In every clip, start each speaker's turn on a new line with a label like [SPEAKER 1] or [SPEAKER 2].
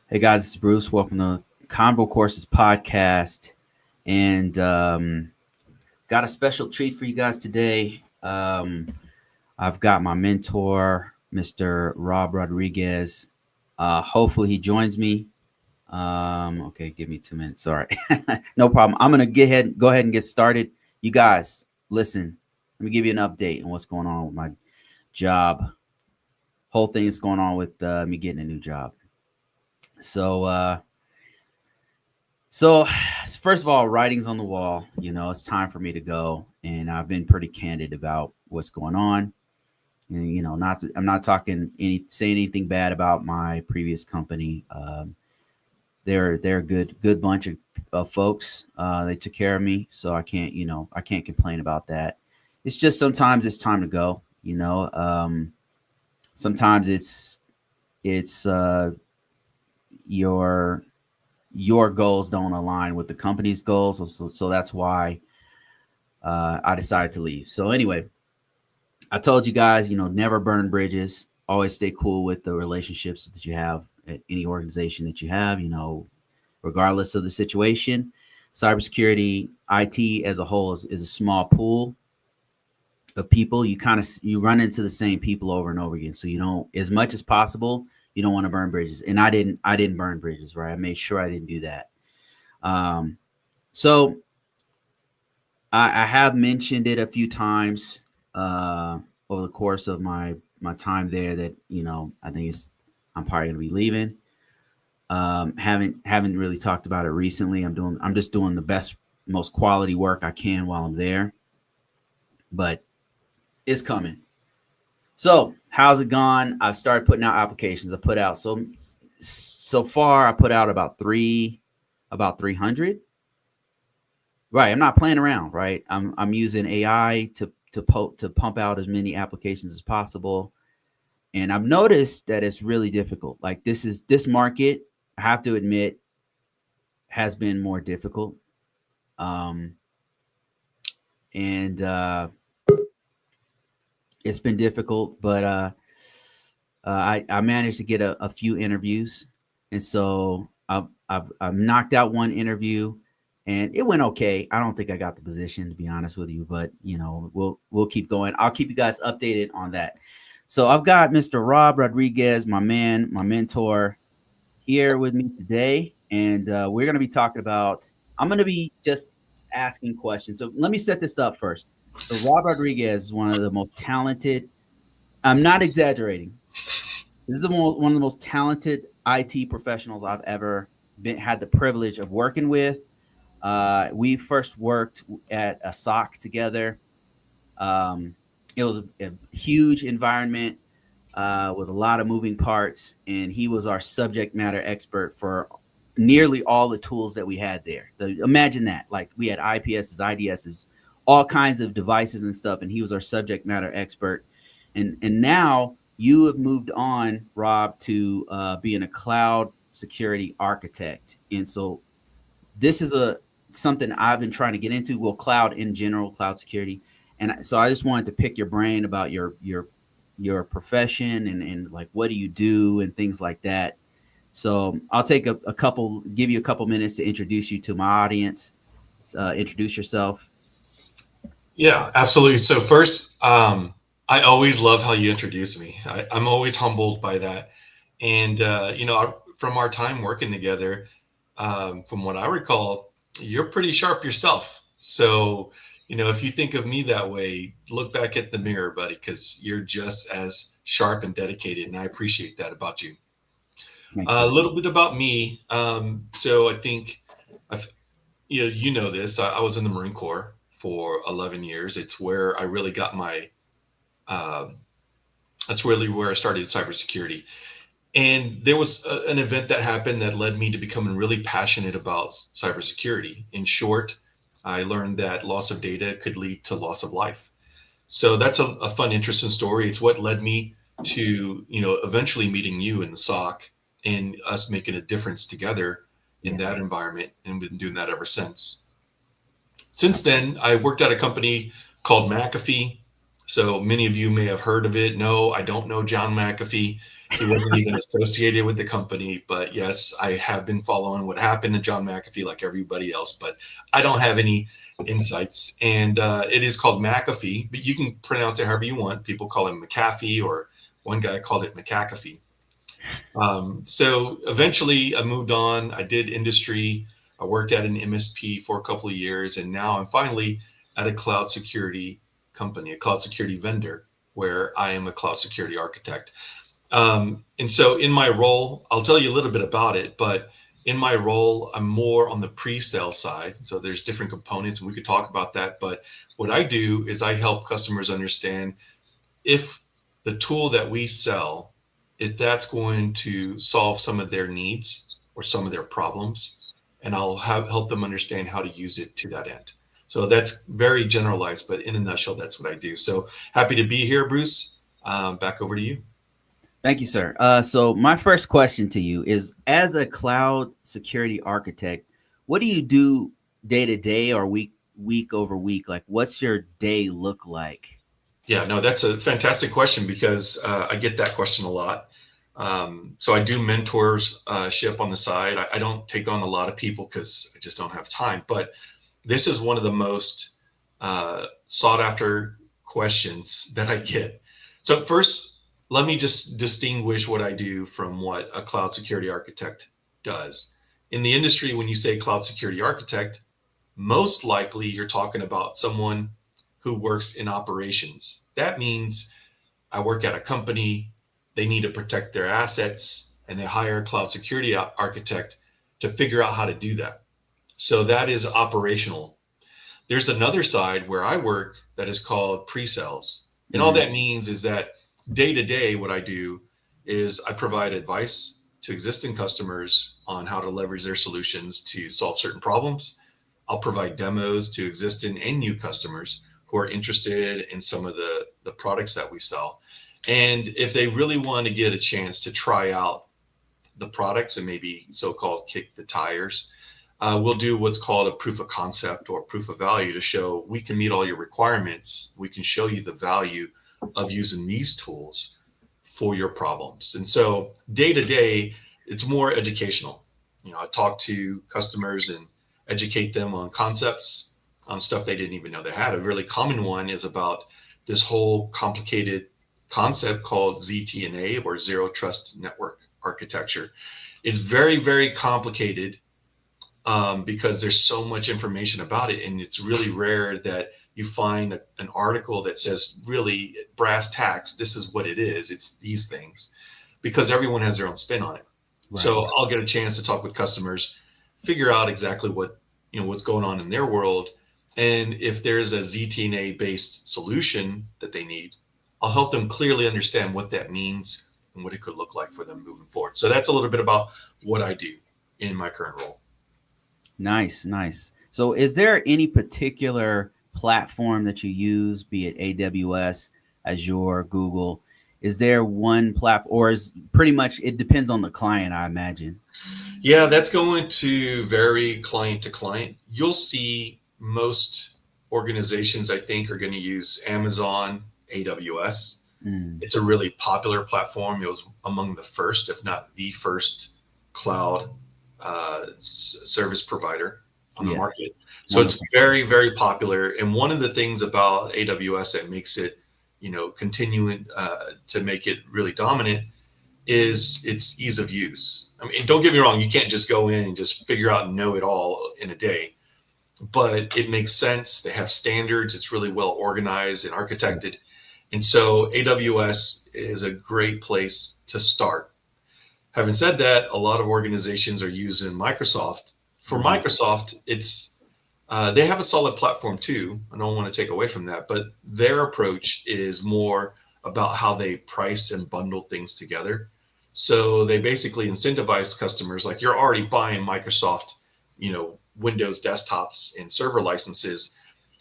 [SPEAKER 1] Hey guys, it's Bruce. Welcome to ConvoCourses podcast, and got a special treat for you guys today. I've got my mentor, Mr. Rob Rodriguez. Hopefully, he joins me. Okay, give me 2 minutes. Sorry, no problem. I'm gonna go ahead and get started. You guys, listen. Let me give you an update on what's going on with my job. Whole thing is going on with me getting a new job. So. So, first of all, writing's on the wall. It's time for me to go, and I've been pretty candid about what's going on. And I'm not talking say anything bad about my previous company. They're a good bunch of folks. They took care of me, so I can't complain about that. It's just sometimes it's time to go. Sometimes it's your your goals don't align with the company's goals. So that's why I decided to leave. So anyway, I told you guys, never burn bridges. Always stay cool with the relationships that you have at any organization that you have. Regardless of the situation. Cybersecurity, IT as a whole is a small pool of people. You run into the same people over and over again. So you don't, as much as possible, you don't want to burn bridges. And I didn't burn bridges, right? I made sure I didn't do that. So I have mentioned it a few times over the course of my time there that I think I'm probably going to be leaving. Haven't really talked about it recently. I'm just doing the best, most quality work I can while I'm there, but it's coming. So how's it gone? I started putting out applications. I put out so far. I put out about 300. Right. I'm not playing around. Right. I'm using AI to pump out as many applications as possible. And I've noticed that it's really difficult. Like this market, I have to admit, has been more difficult. Um, and It's been difficult, but I managed to get a few interviews, and so I've knocked out one interview, and it went okay. I don't think I got the position, to be honest with you, but we'll keep going. I'll keep you guys updated on that. So I've got Mr. Rob Rodriguez, my man, my mentor, here with me today, and we're going to be talking about. I'm going to be just asking questions. So let me set this up first. So Rob Rodriguez is one of the most talented. I'm not exaggerating. This is one of the most talented IT professionals I've ever had the privilege of working with. We first worked at a SOC together. Um, it was a huge environment with a lot of moving parts, and he was our subject matter expert for nearly all the tools that we had there. So imagine that. Like we had IPSs, IDSs, all kinds of devices and stuff, and he was our subject matter expert. And now you have moved on, Rob, to being a cloud security architect. And so this is a something I've been trying to get into. Well, cloud in general, cloud security. And so I just wanted to pick your brain about your profession and like what do you do and things like that. So I'll take give you a couple minutes to introduce you to my audience. Introduce yourself.
[SPEAKER 2] Yeah, absolutely. So first, I always love how you introduce me. I'm always humbled by that. And from our time working together, from what I recall, you're pretty sharp yourself. So, if you think of me that way, look back at the mirror, buddy, because you're just as sharp and dedicated, and I appreciate that about you.
[SPEAKER 1] Thanks,
[SPEAKER 2] A
[SPEAKER 1] sir.
[SPEAKER 2] little bit about me. So I think I've you know this. I was in the Marine Corps for 11 years. It's where I really got my. Uh, that's really where I started cybersecurity. And there was an event that happened that led me to becoming really passionate about cybersecurity. In short, I learned that loss of data could lead to loss of life. So that's a fun, interesting story. It's what led me to eventually meeting you in the SOC and us making a difference together in
[SPEAKER 1] Yeah.
[SPEAKER 2] that environment, and we've been doing that ever since. Since then, I worked at a company called McAfee. So many of you may have heard of it. No, I don't know John McAfee. He wasn't even associated with the company. But yes, I have been following what happened to John McAfee like everybody else, but I don't have any insights. And it is called McAfee, but you can pronounce it however you want. People call him McAfee, or one guy called it McAfee. So eventually I moved on. I did industry. I worked at an MSP for a couple of years, and now I'm finally at a cloud security company, a cloud security vendor, where I am a cloud security architect. And so in my role, I'll tell you a little bit about it, but in my role, I'm more on the pre-sale side. So there's different components, and we could talk about that. But what I do is I help customers understand if the tool that we sell, if that's going to solve some of their needs or some of their problems, and I'll help them understand how to use it to that end. So that's very generalized, but in a nutshell, that's what I do. So happy to be here, Bruce. Back over to you.
[SPEAKER 1] Thank you, sir. So my first question to you is, as a cloud security architect, what do you do day to day or week over week? Like, what's your day look like?
[SPEAKER 2] Yeah, no, that's a fantastic question because I get that question a lot. So I do mentorship on the side. I don't take on a lot of people because I just don't have time. But this is one of the most sought after questions that I get. So first, let me just distinguish what I do from what a cloud security architect does. In the industry, when you say cloud security architect, most likely you're talking about someone who works in operations. That means I work at a company, they need to protect their assets, and they hire a cloud security architect to figure out how to do that. So that is operational. There's another side where I work that is called pre-sales. And all
[SPEAKER 1] Mm-hmm.
[SPEAKER 2] that means is that day to day, what I do is I provide advice to existing customers on how to leverage their solutions to solve certain problems. I'll provide demos to existing and new customers who are interested in some of the products that we sell. And if they really want to get a chance to try out the products and maybe so-called kick the tires, we'll do what's called a proof of concept or proof of value to show we can meet all your requirements. We can show you the value of using these tools for your problems. And so day to day, it's more educational. I talk to customers and educate them on concepts, on stuff they didn't even know they had. A really common one is about this whole complicated concept called ZTNA, or Zero Trust Network Architecture. It's very, very complicated because there's so much information about it, and it's really rare that you find an article that says really brass tacks, this is what it is, it's these things, because everyone has their own spin on it. Right. So I'll get a chance to talk with customers, figure out exactly what's going on in their world, and if there's a ZTNA based solution that they need, I'll help them clearly understand what that means and what it could look like for them moving forward. So that's a little bit about what I do in my current role.
[SPEAKER 1] Nice. So is there any particular platform that you use, be it AWS, Azure, Google? Is there one platform, or is pretty much it depends on the client, I imagine?
[SPEAKER 2] Yeah, that's going to vary client to client. You'll see most organizations, I think, are going to use Amazon AWS. It's a really popular platform. It was among the first, if not the first, cloud service provider on the market. So it's very, very popular. And one of the things about AWS that makes it, continuing to make it really dominant is its ease of use. I mean, don't get me wrong, you can't just go in and just figure out and know it all in a day, but it makes sense. They have standards. It's really well organized and architected. And so AWS is a great place to start. Having said that, a lot of organizations are using Microsoft. For Microsoft, it's they have a solid platform too. I don't want to take away from that, but their approach is more about how they price and bundle things together. So they basically incentivize customers, like, you're already buying Microsoft, Windows desktops and server licenses.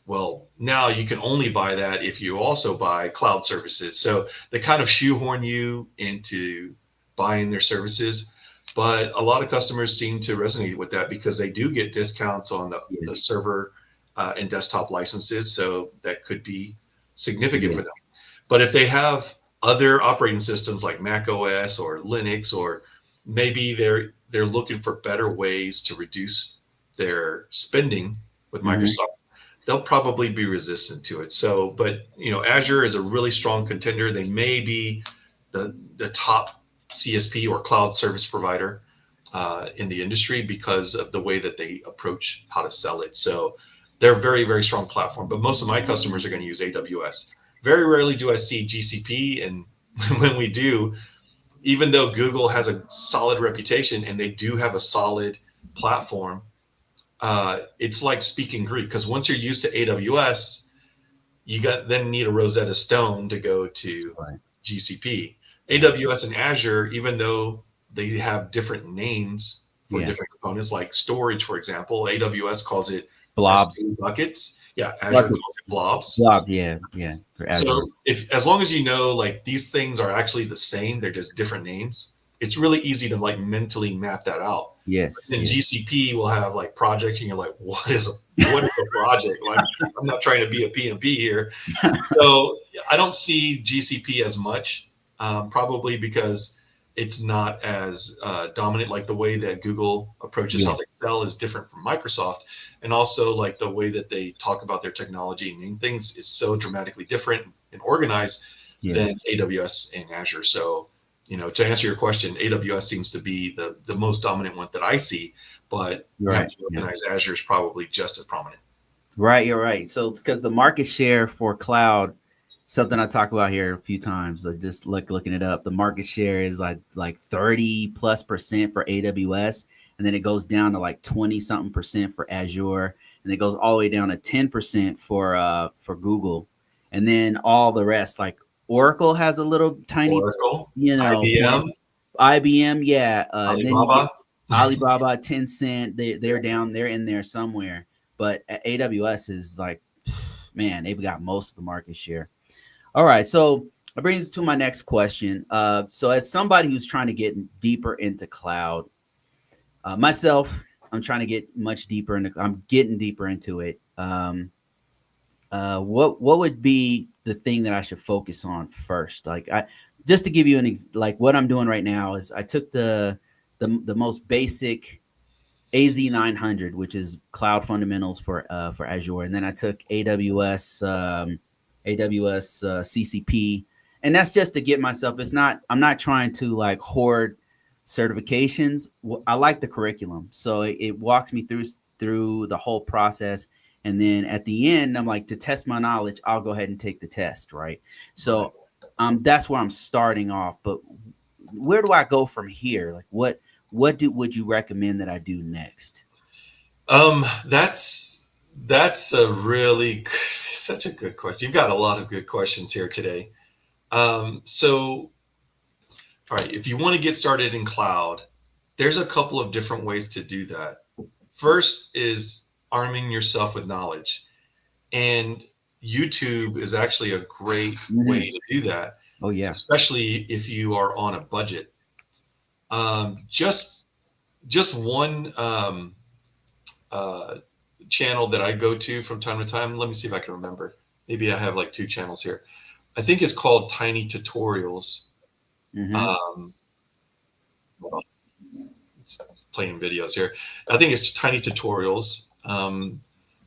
[SPEAKER 2] Well, now you can only buy that if you also buy cloud services. So they kind of shoehorn you into buying their services. But a lot of customers seem to resonate with that because they do get discounts on the server and desktop licenses. So that could be significant
[SPEAKER 1] Yeah.
[SPEAKER 2] for them. But if they have other operating systems like Mac OS or Linux, or maybe they're looking for better ways to reduce their spending with
[SPEAKER 1] Hmm.
[SPEAKER 2] Microsoft, they'll probably be resistant to it. So, but Azure is a really strong contender. They may be the top CSP or cloud service provider in the industry because of the way that they approach how to sell it. So they're a very, very strong platform. But most of my customers are going to use AWS. Very rarely do I see GCP. And when we do, even though Google has a solid reputation and they do have a solid platform, it's like speaking Greek, because once you're used to AWS, you then need a Rosetta Stone to go to
[SPEAKER 1] Right.
[SPEAKER 2] GCP.
[SPEAKER 1] Right.
[SPEAKER 2] AWS and Azure, even though they have different names for
[SPEAKER 1] Yeah.
[SPEAKER 2] different components, like storage, for example, AWS calls it
[SPEAKER 1] Blobs.
[SPEAKER 2] S3 buckets. Yeah, Azure calls
[SPEAKER 1] Buckets.
[SPEAKER 2] it blobs.
[SPEAKER 1] Blobs. Yeah. Yeah. For Azure.
[SPEAKER 2] So if as long as you know like these things are actually the same, they're just different names, it's really easy to like mentally map that out.
[SPEAKER 1] Yes.
[SPEAKER 2] Then
[SPEAKER 1] Yes.
[SPEAKER 2] GCP will have like projects, and you're like, what is a project? Like, I'm not trying to be a PMP here. So I don't see GCP as much, probably because it's not as dominant. Like the way that Google approaches how
[SPEAKER 1] Yeah.
[SPEAKER 2] they sell is different from Microsoft, and also like the way that they talk about their technology and name things is so dramatically different and organized
[SPEAKER 1] Yeah.
[SPEAKER 2] than AWS and Azure. So, to answer your question, AWS seems to be the most dominant one that I see, but
[SPEAKER 1] You're
[SPEAKER 2] you have
[SPEAKER 1] right.
[SPEAKER 2] to
[SPEAKER 1] Yeah.
[SPEAKER 2] recognize Azure is probably just as prominent.
[SPEAKER 1] Right. You're right. So because the market share for cloud, something I talk about here a few times, like just looking it up, the market share is like 30+% for AWS, and then it goes down to like 20 something percent for Azure, and it goes all the way down to 10% for Google, and then all the rest like Oracle has a little tiny,
[SPEAKER 2] Oracle,
[SPEAKER 1] point.
[SPEAKER 2] IBM,
[SPEAKER 1] IBM, yeah, and then you get
[SPEAKER 2] Alibaba.
[SPEAKER 1] Alibaba, Tencent. They're down, they're in there somewhere. But AWS is like, man, they've got most of the market share. All right, so that brings us to my next question. So as somebody who's trying to get deeper into cloud, myself, I'm trying to get much deeper into. I'm getting deeper into it. What would be the thing that I should focus on first? Like I just to give you like what I'm doing right now is I took the most basic AZ900, which is cloud fundamentals for Azure, and then I took AWS CCP, and that's just to get myself. It's not. I'm not trying to like hoard certifications. I like the curriculum, so it walks me through the whole process. And then at the end, I'm like, to test my knowledge, I'll go ahead and take the test, right?
[SPEAKER 2] Right.
[SPEAKER 1] So that's where I'm starting off. But where do I go from here? Like would you recommend that I do next?
[SPEAKER 2] That's a really such a good question. You've got a lot of good questions here today. So, all right, if you want to get started in cloud, there's a couple of different ways to do that. First is arming yourself with knowledge, and YouTube is actually a great way
[SPEAKER 1] Mhm.
[SPEAKER 2] to do that,
[SPEAKER 1] Oh yeah.
[SPEAKER 2] especially if you are on a budget. Just one uh, channel that I go to from time to time. Let me see if I can remember. Maybe I have like two channels here. I think it's called Tiny Tutorials.
[SPEAKER 1] Hmm.
[SPEAKER 2] Um, well, it's playing videos here. I think it's Tiny Tutorials.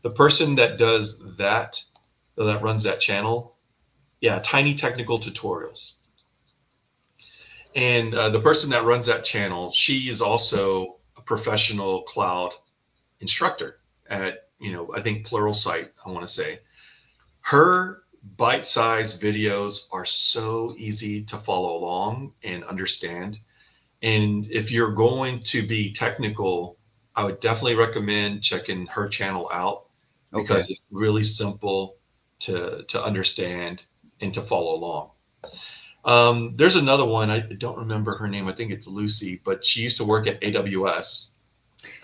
[SPEAKER 2] The person that does that runs that channel, yeah, Tiny Technical Tutorials. And the person that runs that channel, she is also a professional cloud instructor at, I think Pluralsight, I want to say. Her bite-sized videos are so easy to follow along and understand. And if you're going to be technical, I would definitely recommend checking her channel out
[SPEAKER 1] Okay.
[SPEAKER 2] because it's really simple to understand and to follow along. There's another one. I don't remember her name. I think it's Lucy, but she used to work at AWS.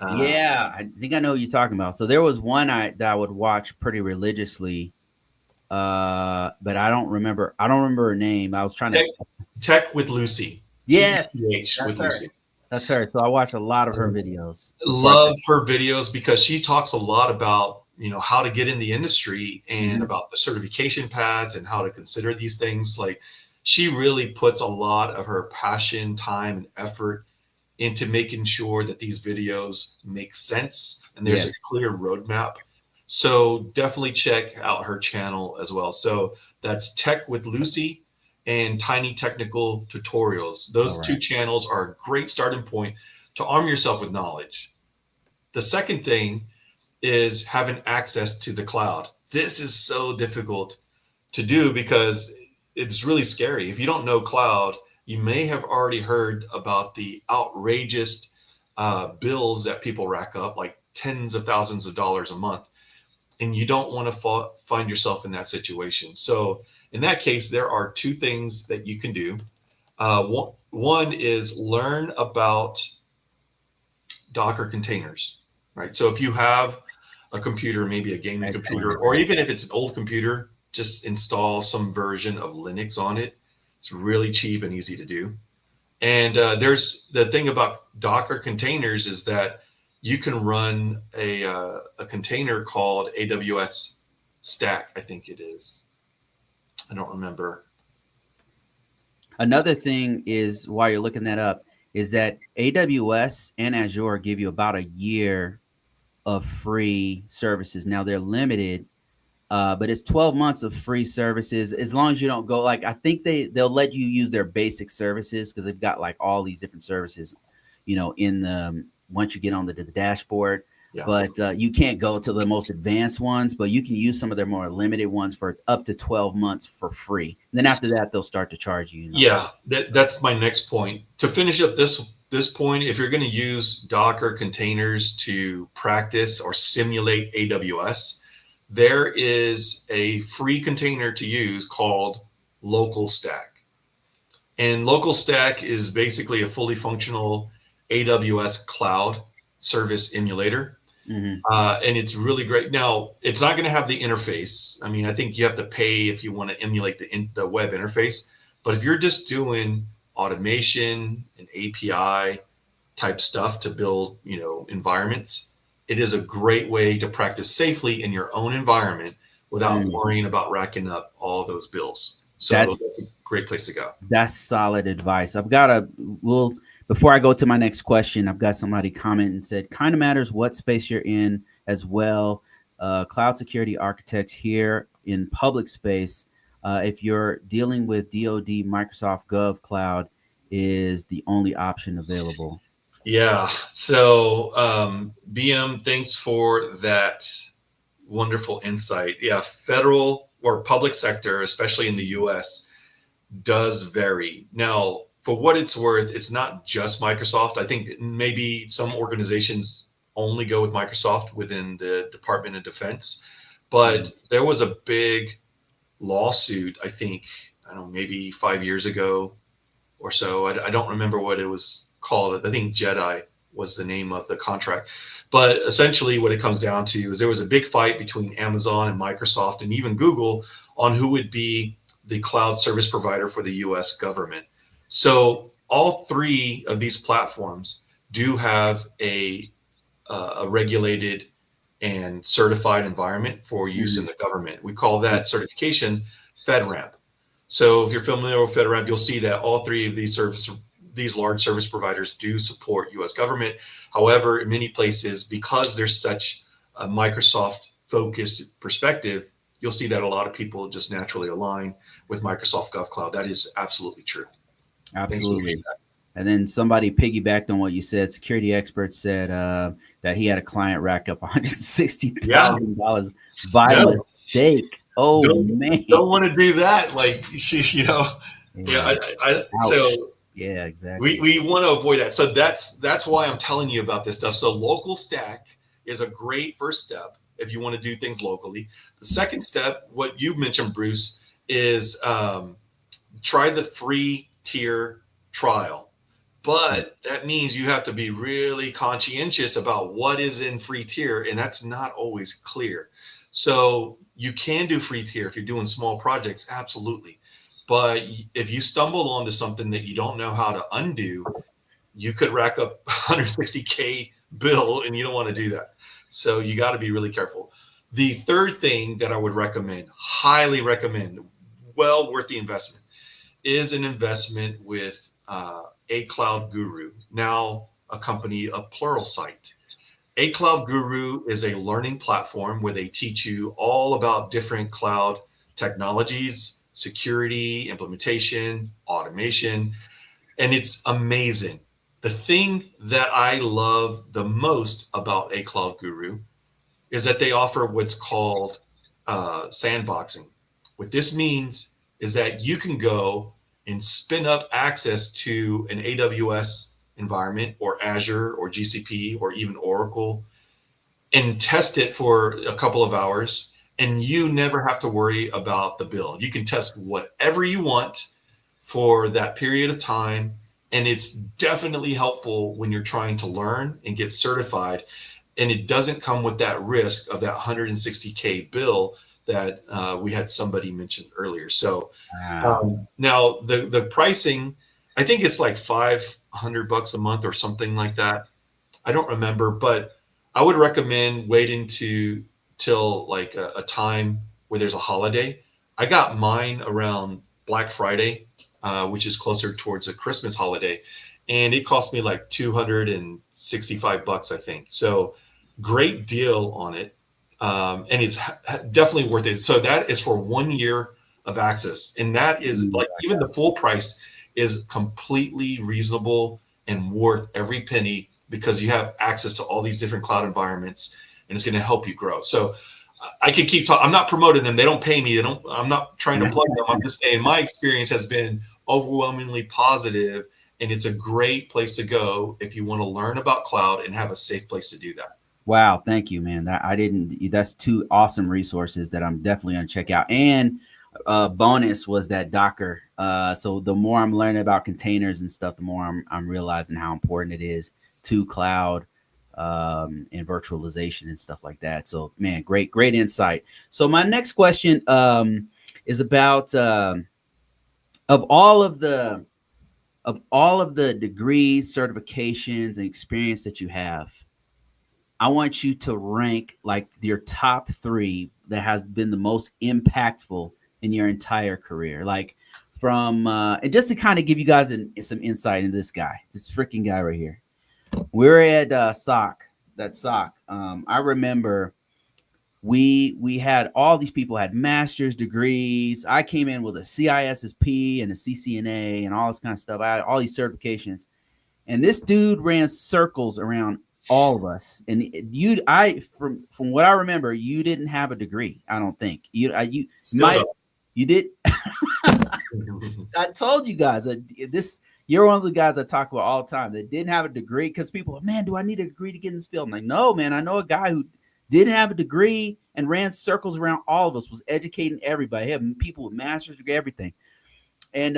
[SPEAKER 2] Uh,
[SPEAKER 1] Yeah, I think I know what you're talking about. So there was one that I would watch pretty religiously, but I don't remember her name. I was trying to.
[SPEAKER 2] Tech, Tech with Lucy,
[SPEAKER 1] Yes,
[SPEAKER 2] TECH
[SPEAKER 1] that's
[SPEAKER 2] with
[SPEAKER 1] her.
[SPEAKER 2] Lucy.
[SPEAKER 1] That's her. So I watch a lot of her videos before I.
[SPEAKER 2] Love her videos because she talks a lot about how to get in the industry and about the certification paths and how to consider these things. Like, she really puts a lot of her passion, time, and effort into making sure that these videos make sense and there's a
[SPEAKER 1] Yes.
[SPEAKER 2] clear roadmap. So definitely check out her channel as well. So that's Tech with Lucy and Tiny Technical Tutorials.
[SPEAKER 1] All
[SPEAKER 2] Those two
[SPEAKER 1] right.
[SPEAKER 2] channels are a great starting point to arm yourself with knowledge. The second thing is having access to the cloud. This is so difficult to do because it's really scary. If you don't know cloud, you may have already heard about the outrageous bills that people rack up, like tens of thousands of dollars a month, and you don't want to find yourself in that situation. So in that case, there are two things that you can do. One is learn about Docker containers, right? So if you have a computer, maybe a gaming computer,
[SPEAKER 1] Excellent.
[SPEAKER 2] or even if it's an old computer, just install some version of Linux on it. It's really cheap and easy to do. And there's the thing about Docker containers is that you can run a container called AWS Stack, I think it is. I don't remember.
[SPEAKER 1] Another thing is, while you're looking that up, is that AWS and Azure give you about a year of free services. Now they're limited, but it's 12 months of free services as long as you don't go, like, I think they'll let you use their basic services because they've got like all these different services, in the once you get on the dashboard.
[SPEAKER 2] Yeah.
[SPEAKER 1] But you can't go to the most advanced ones, but you can use some of their more limited ones for up to 12 months for free. And then after that, they'll start to charge you.
[SPEAKER 2] Yeah, that's my next point. To finish up this point, if you're going to use Docker containers to practice or simulate AWS, there is a free container to use called Local Stack. And Local Stack is basically a fully functional AWS cloud service emulator. And it's really great. Now, it's not going to have the interface. I mean, I think you have to pay if you want to emulate the web interface. But if you're just doing automation and API type stuff to build, environments, it is a great way to practice safely in your own environment without worrying about racking up all those bills. So that's a great place to go.
[SPEAKER 1] That's solid advice. Before I go to my next question, I've got somebody comment and said, kind of matters what space you're in as well. Cloud security architects here in public space. If you're dealing with DoD, Microsoft GovCloud is the only option available.
[SPEAKER 2] Yeah. So BM, thanks for that wonderful insight. Yeah, federal or public sector, especially in the US, does vary. Now, for what it's worth, it's not just Microsoft. I think maybe some organizations only go with Microsoft within the Department of Defense. But there was a big lawsuit, I think, I don't know, maybe 5 years ago or so. I don't remember what it was called. I think JEDI was the name of the contract. But essentially what it comes down to is there was a big fight between Amazon and Microsoft and even Google on who would be the cloud service provider for the US government. So all three of these platforms do have a regulated and certified environment for use in the government. We call that certification FedRAMP. So if you're familiar with FedRAMP, you'll see that all three of these large service providers do support US government. However, in many places, because there's such a Microsoft focused perspective, you'll see that a lot of people just naturally align with Microsoft GovCloud. That is absolutely true.
[SPEAKER 1] Absolutely. And then somebody piggybacked on what you said. Security experts said that he had a client rack up $160,000 by mistake. Oh, man.
[SPEAKER 2] Don't want to do that. Like, so
[SPEAKER 1] yeah, exactly.
[SPEAKER 2] We want to avoid that. So that's why I'm telling you about this stuff. So local stack is a great first step if you want to do things locally. The second step, what you mentioned, Bruce, is try the free tier trial. But that means you have to be really conscientious about what is in free tier, and that's not always clear. So you can do free tier if you're doing small projects, absolutely. But if you stumble onto something that you don't know how to undo, you could rack up $160K bill, and you don't want to do that. So you got to be really careful. The third thing that I would recommend, highly recommend, well worth the investment, is an investment with a cloud guru, now a company of Pluralsight. A Cloud Guru is a learning platform where they teach you all about different cloud technologies, security, implementation, automation, and it's amazing. The thing that I love the most about A Cloud Guru is that they offer what's called sandboxing. What this means is that you can go and spin up access to an AWS environment or Azure or GCP or even Oracle and test it for a couple of hours, and you never have to worry about the bill. You can test whatever you want for that period of time, and it's definitely helpful when you're trying to learn and get certified, and it doesn't come with that risk of that 160K bill that we had somebody mention earlier. So
[SPEAKER 1] Wow.
[SPEAKER 2] now the pricing, I think it's like $500 a month or something like that. I don't remember, but I would recommend waiting till like a time where there's a holiday. I got mine around Black Friday, which is closer towards a Christmas holiday, and it cost me like $265, I think. So great deal on it, and it's definitely worth it. So that is for 1 year of access, and that is like even the full price is completely reasonable and worth every penny because you have access to all these different cloud environments, and it's going to help you grow. So I could keep talking. I'm not promoting them. They don't pay me. I'm not trying to plug them. I'm just saying my experience has been overwhelmingly positive, and it's a great place to go if you want to learn about cloud and have a safe place to do that.
[SPEAKER 1] Wow, thank you, man. That I didn't. That's two awesome resources that I'm definitely gonna check out. And bonus was that Docker. So the more I'm learning about containers and stuff, the more I'm realizing how important it is to cloud and virtualization and stuff like that. So man, great insight. So my next question is about of all of the degrees, certifications, and experience that you have. I want you to rank like your top three that has been the most impactful in your entire career. Like from and just to kind of give you guys some insight into this guy, this freaking guy right here. We're at SOC. I remember we had all these people had master's degrees. I came in with a CISSP and a CCNA and all this kind of stuff. I had all these certifications, and this dude ran circles around all of us. And from what I remember, you didn't have a degree. I don't think you
[SPEAKER 2] Still
[SPEAKER 1] might.
[SPEAKER 2] don't.
[SPEAKER 1] You did. I told you guys that you're one of the guys I talk about all the time that didn't have a degree because people, man, do I need a degree to get in this field? I'm like, no, man, I know a guy who didn't have a degree and ran circles around all of us, was educating everybody. He had people with master's degree, everything. And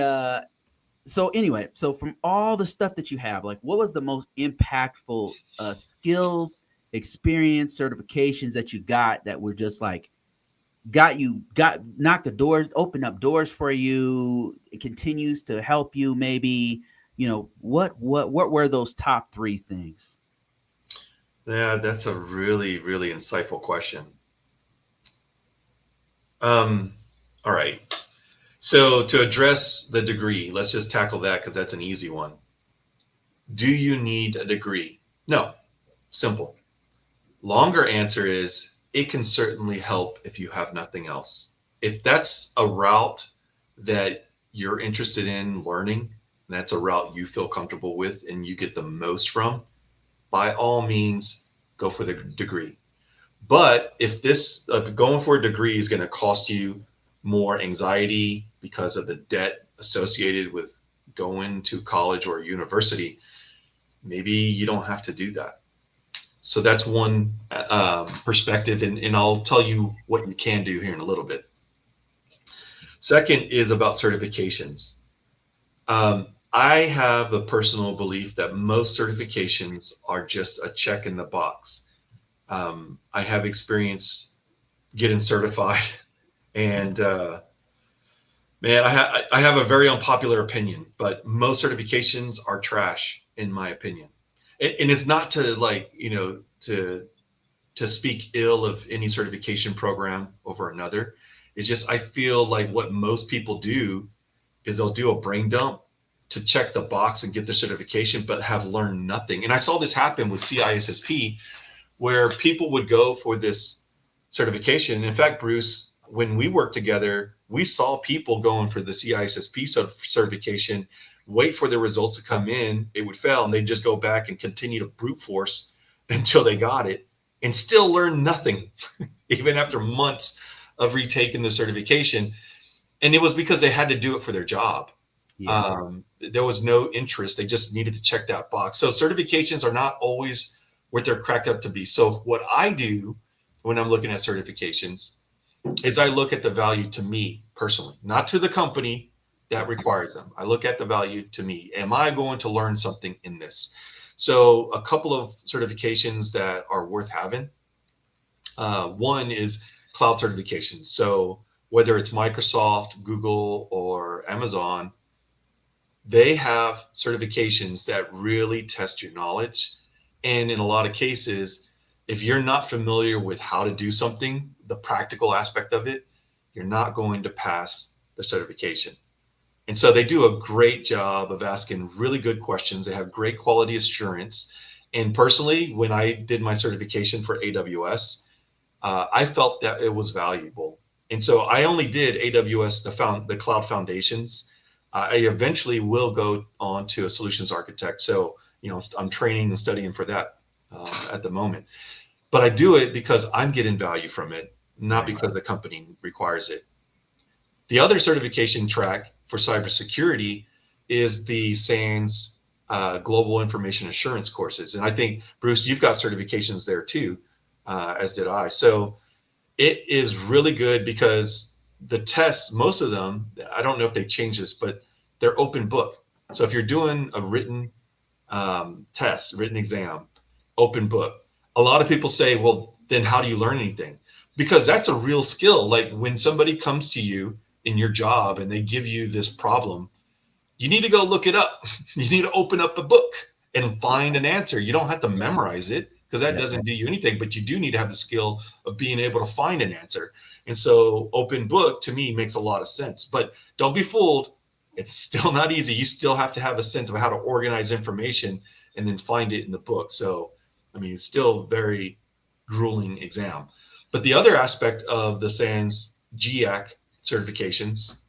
[SPEAKER 1] so anyway, so from all the stuff that you have, like what was the most impactful skills, experience, certifications that you got that were just like knocked the doors, opened up doors for you, it continues to help you maybe, what were those top three things?
[SPEAKER 2] Yeah, that's a really, really insightful question. All right. So to address the degree, let's just tackle that because that's an easy one. Do you need a degree? No. Simple. Longer answer is it can certainly help if you have nothing else. If that's a route that you're interested in learning, and that's a route you feel comfortable with and you get the most from, by all means, go for the degree. But if going for a degree is going to cost you more anxiety because of the debt associated with going to college or university, maybe you don't have to do that. So that's one perspective, and I'll tell you what you can do here in a little bit. Second is about certifications. I have the personal belief that most certifications are just a check in the box. I have experience getting certified, and man, I have a very unpopular opinion, but most certifications are trash, in my opinion. And it's not to to speak ill of any certification program over another. It's just, I feel like what most people do is they'll do a brain dump to check the box and get the certification, but have learned nothing. And I saw this happen with CISSP, where people would go for this certification. In fact, Bruce, when we worked together, we saw people going for the CISSP certification, wait for the results to come in, it would fail, and they'd just go back and continue to brute force until they got it and still learn nothing, even after months of retaking the certification. And it was because they had to do it for their job.
[SPEAKER 1] Yeah.
[SPEAKER 2] There was no interest. They just needed to check that box. So certifications are not always what they're cracked up to be. So what I do when I'm looking at certifications is I look at the value to me personally, not to the company that requires them. I look at the value to me. Am I going to learn something in this? So a couple of certifications that are worth having. One is cloud certifications. So whether it's Microsoft, Google, or Amazon, they have certifications that really test your knowledge. And in a lot of cases, if you're not familiar with how to do something, the practical aspect of it, you're not going to pass the certification. And so they do a great job of asking really good questions. They have great quality assurance. And personally, when I did my certification for AWS, I felt that it was valuable. And so I only did AWS, the cloud foundations. I eventually will go on to a solutions architect. So, I'm training and studying for that at the moment. But I do it because I'm getting value from it, not because the company requires it. The other certification track for cybersecurity is the SANS Global Information Assurance courses. And I think, Bruce, you've got certifications there too, as did I. So it is really good because the tests, most of them, I don't know if they change this, but they're open book. So if you're doing a written test, written exam, open book, a lot of people say, well, then how do you learn anything? Because that's a real skill. Like when somebody comes to you in your job and they give you this problem, you need to go look it up. You need to open up the book and find an answer. You don't have to memorize it because that doesn't do you anything, but you do need to have the skill of being able to find an answer. And so open book to me makes a lot of sense, but don't be fooled. It's still not easy. You still have to have a sense of how to organize information and then find it in the book. So, it's still a very grueling exam. But the other aspect of the SANS GIAC certifications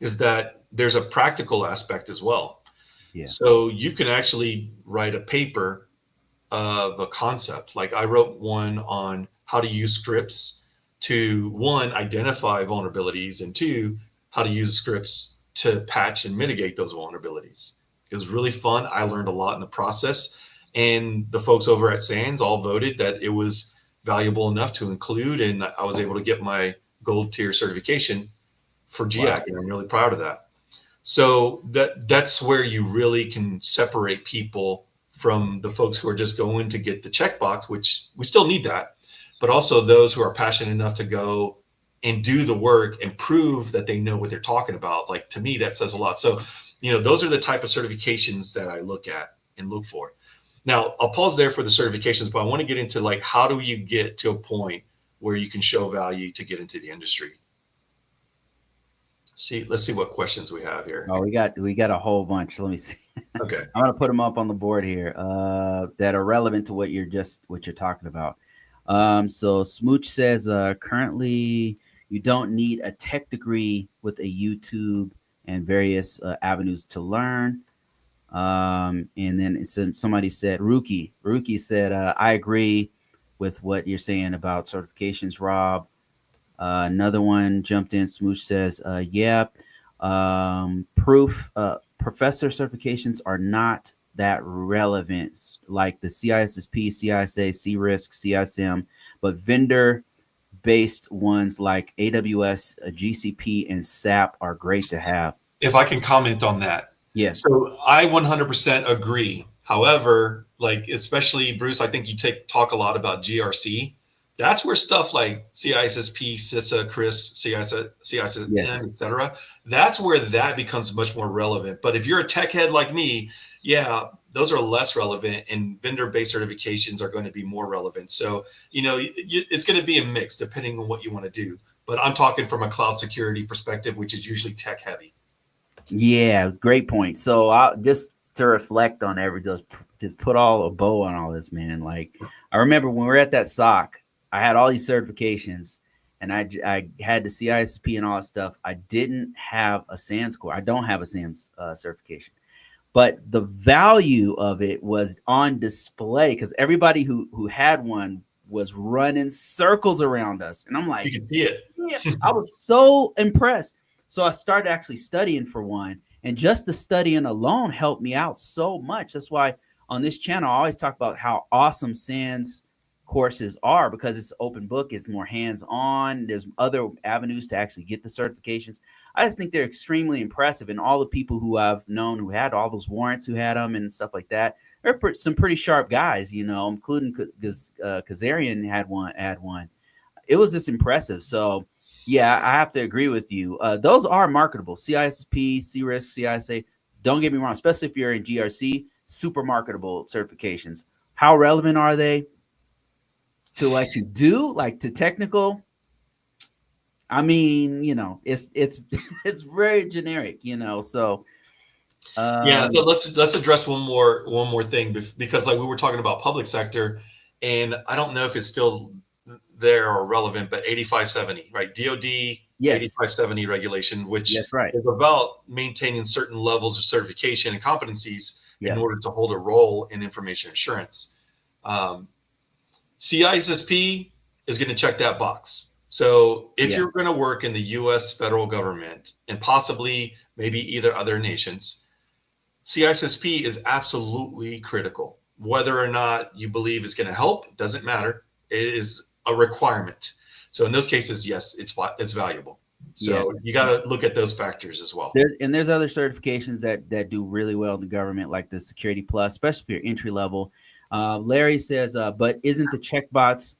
[SPEAKER 2] is that there's a practical aspect as well.
[SPEAKER 1] Yeah.
[SPEAKER 2] So you can actually write a paper of a concept. Like I wrote one on how to use scripts to, one, identify vulnerabilities, and two, how to use scripts to patch and mitigate those vulnerabilities. It was really fun. I learned a lot in the process, and the folks over at SANS all voted that it was valuable enough to include, and I was able to get my gold tier certification for GIAC. Wow. And I'm really proud of that. So that's where you really can separate people from the folks who are just going to get the checkbox, which we still need that, but also those who are passionate enough to go and do the work and prove that they know what they're talking about. Like, to me, that says a lot. So, those are the type of certifications that I look at and look for. Now, I'll pause there for the certifications, but I want to get into like, how do you get to a point where you can show value to get into the industry? Let's see what questions we have here.
[SPEAKER 1] Oh, we got a whole bunch. Let me see.
[SPEAKER 2] Okay.
[SPEAKER 1] I'm gonna put them up on the board here that are relevant to what you're talking about. So Smooch says currently you don't need a tech degree with a YouTube and various avenues to learn. And then somebody said Rookie said I agree with what you're saying about certifications, Rob. Another one jumped in. Smooch says, professor certifications are not that relevant, like the CISSP, CISA, CRISC, CISM, but vendor-based ones like AWS, GCP, and SAP are great to have.
[SPEAKER 2] If I can comment on that.
[SPEAKER 1] Yes.
[SPEAKER 2] So I 100% agree. However, like, especially Bruce, I think you talk a lot about GRC. That's where stuff like CISSP, CISA, CRIS, CISN,
[SPEAKER 1] Yes.
[SPEAKER 2] etc. That's where that becomes much more relevant. But if you're a tech head like me, yeah, those are less relevant, and vendor-based certifications are going to be more relevant. So, it's going to be a mix depending on what you want to do. But I'm talking from a cloud security perspective, which is usually tech heavy.
[SPEAKER 1] Yeah, great point. So I just to reflect on just to put all a bow on all this, man. Like I remember when we were at that SOC, I had all these certifications, and I had the CISP and all that stuff. I didn't have a SANS score. I don't have a SANS certification, but the value of it was on display because everybody who had one was running circles around us, and I'm
[SPEAKER 2] You
[SPEAKER 1] like,
[SPEAKER 2] can see it.
[SPEAKER 1] yeah, I was so impressed. So I started actually studying for one, and just the studying alone helped me out so much. That's why on this channel I always talk about how awesome SANS courses are because it's open book, it's more hands-on. There's other avenues to actually get the certifications. I just think they're extremely impressive, and all the people who I've known who had all those warrants, who had them and stuff like that, they're some pretty sharp guys, including Kazarian had one. It was just impressive. So yeah, I have to agree with you. Those are marketable. CISP, C-Risk, CISA. Don't get me wrong, especially if you're in GRC, super marketable certifications. How relevant are they to what you do, like to technical? I mean, it's it's very generic, So
[SPEAKER 2] Yeah,
[SPEAKER 1] um,
[SPEAKER 2] so let's address one more thing because like we were talking about public sector, and I don't know if it's still there or relevant, but 8570, right? DoD
[SPEAKER 1] yes,
[SPEAKER 2] 8570 regulation, which
[SPEAKER 1] that's right.
[SPEAKER 2] is about maintaining certain levels of certification and competencies in
[SPEAKER 1] Yeah,
[SPEAKER 2] order to hold a role in information assurance. Um, CISSP is going to check that box. So if
[SPEAKER 1] yeah,
[SPEAKER 2] you're going to work in the U.S. federal government and possibly maybe either other nations, CISSP is absolutely critical. Whether or not you believe it's going to help doesn't matter. It is a requirement. So in those cases, yes, it's valuable.
[SPEAKER 1] yeah.
[SPEAKER 2] So you got to look at those factors as well.
[SPEAKER 1] There's other certifications that do really well in the government, like the Security Plus, especially if you're entry level. Larry says, but isn't the checkbox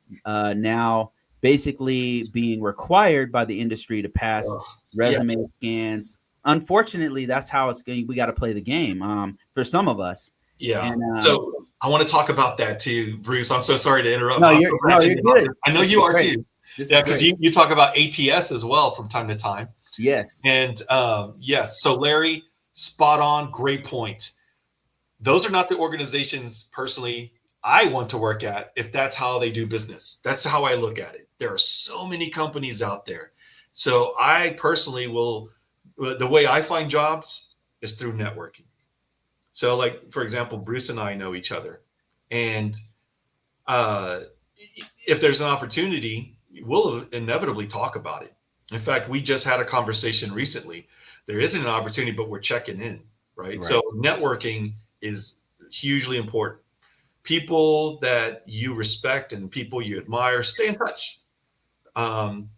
[SPEAKER 1] now basically being required by the industry to pass
[SPEAKER 2] Yeah,
[SPEAKER 1] resume scans? Unfortunately, that's how it's going. We got to play the game for some of us.
[SPEAKER 2] yeah.
[SPEAKER 1] And
[SPEAKER 2] So I want to talk about that too, Bruce. I'm so sorry to interrupt,
[SPEAKER 1] no,
[SPEAKER 2] but I'm
[SPEAKER 1] you're
[SPEAKER 2] so
[SPEAKER 1] no,
[SPEAKER 2] glad
[SPEAKER 1] you're
[SPEAKER 2] you brought
[SPEAKER 1] good.
[SPEAKER 2] this. I know
[SPEAKER 1] This
[SPEAKER 2] you
[SPEAKER 1] is
[SPEAKER 2] are
[SPEAKER 1] great.
[SPEAKER 2] too.
[SPEAKER 1] This is
[SPEAKER 2] Yeah, because
[SPEAKER 1] great.
[SPEAKER 2] you talk about ATS as well from time to time.
[SPEAKER 1] Yes.
[SPEAKER 2] And yes, so Larry, spot on, great point. Those are not the organizations personally I want to work at if that's how they do business. That's how I look at it. There are so many companies out there. So I personally the way I find jobs is through networking. So, like, for example, Bruce and I know each other. And uh, if there's an opportunity, we'll inevitably talk about it. In fact, we just had a conversation recently. There isn't an opportunity, but we're checking in, right?
[SPEAKER 1] Right.
[SPEAKER 2] So networking is hugely important. People that you respect and people you admire, stay in touch.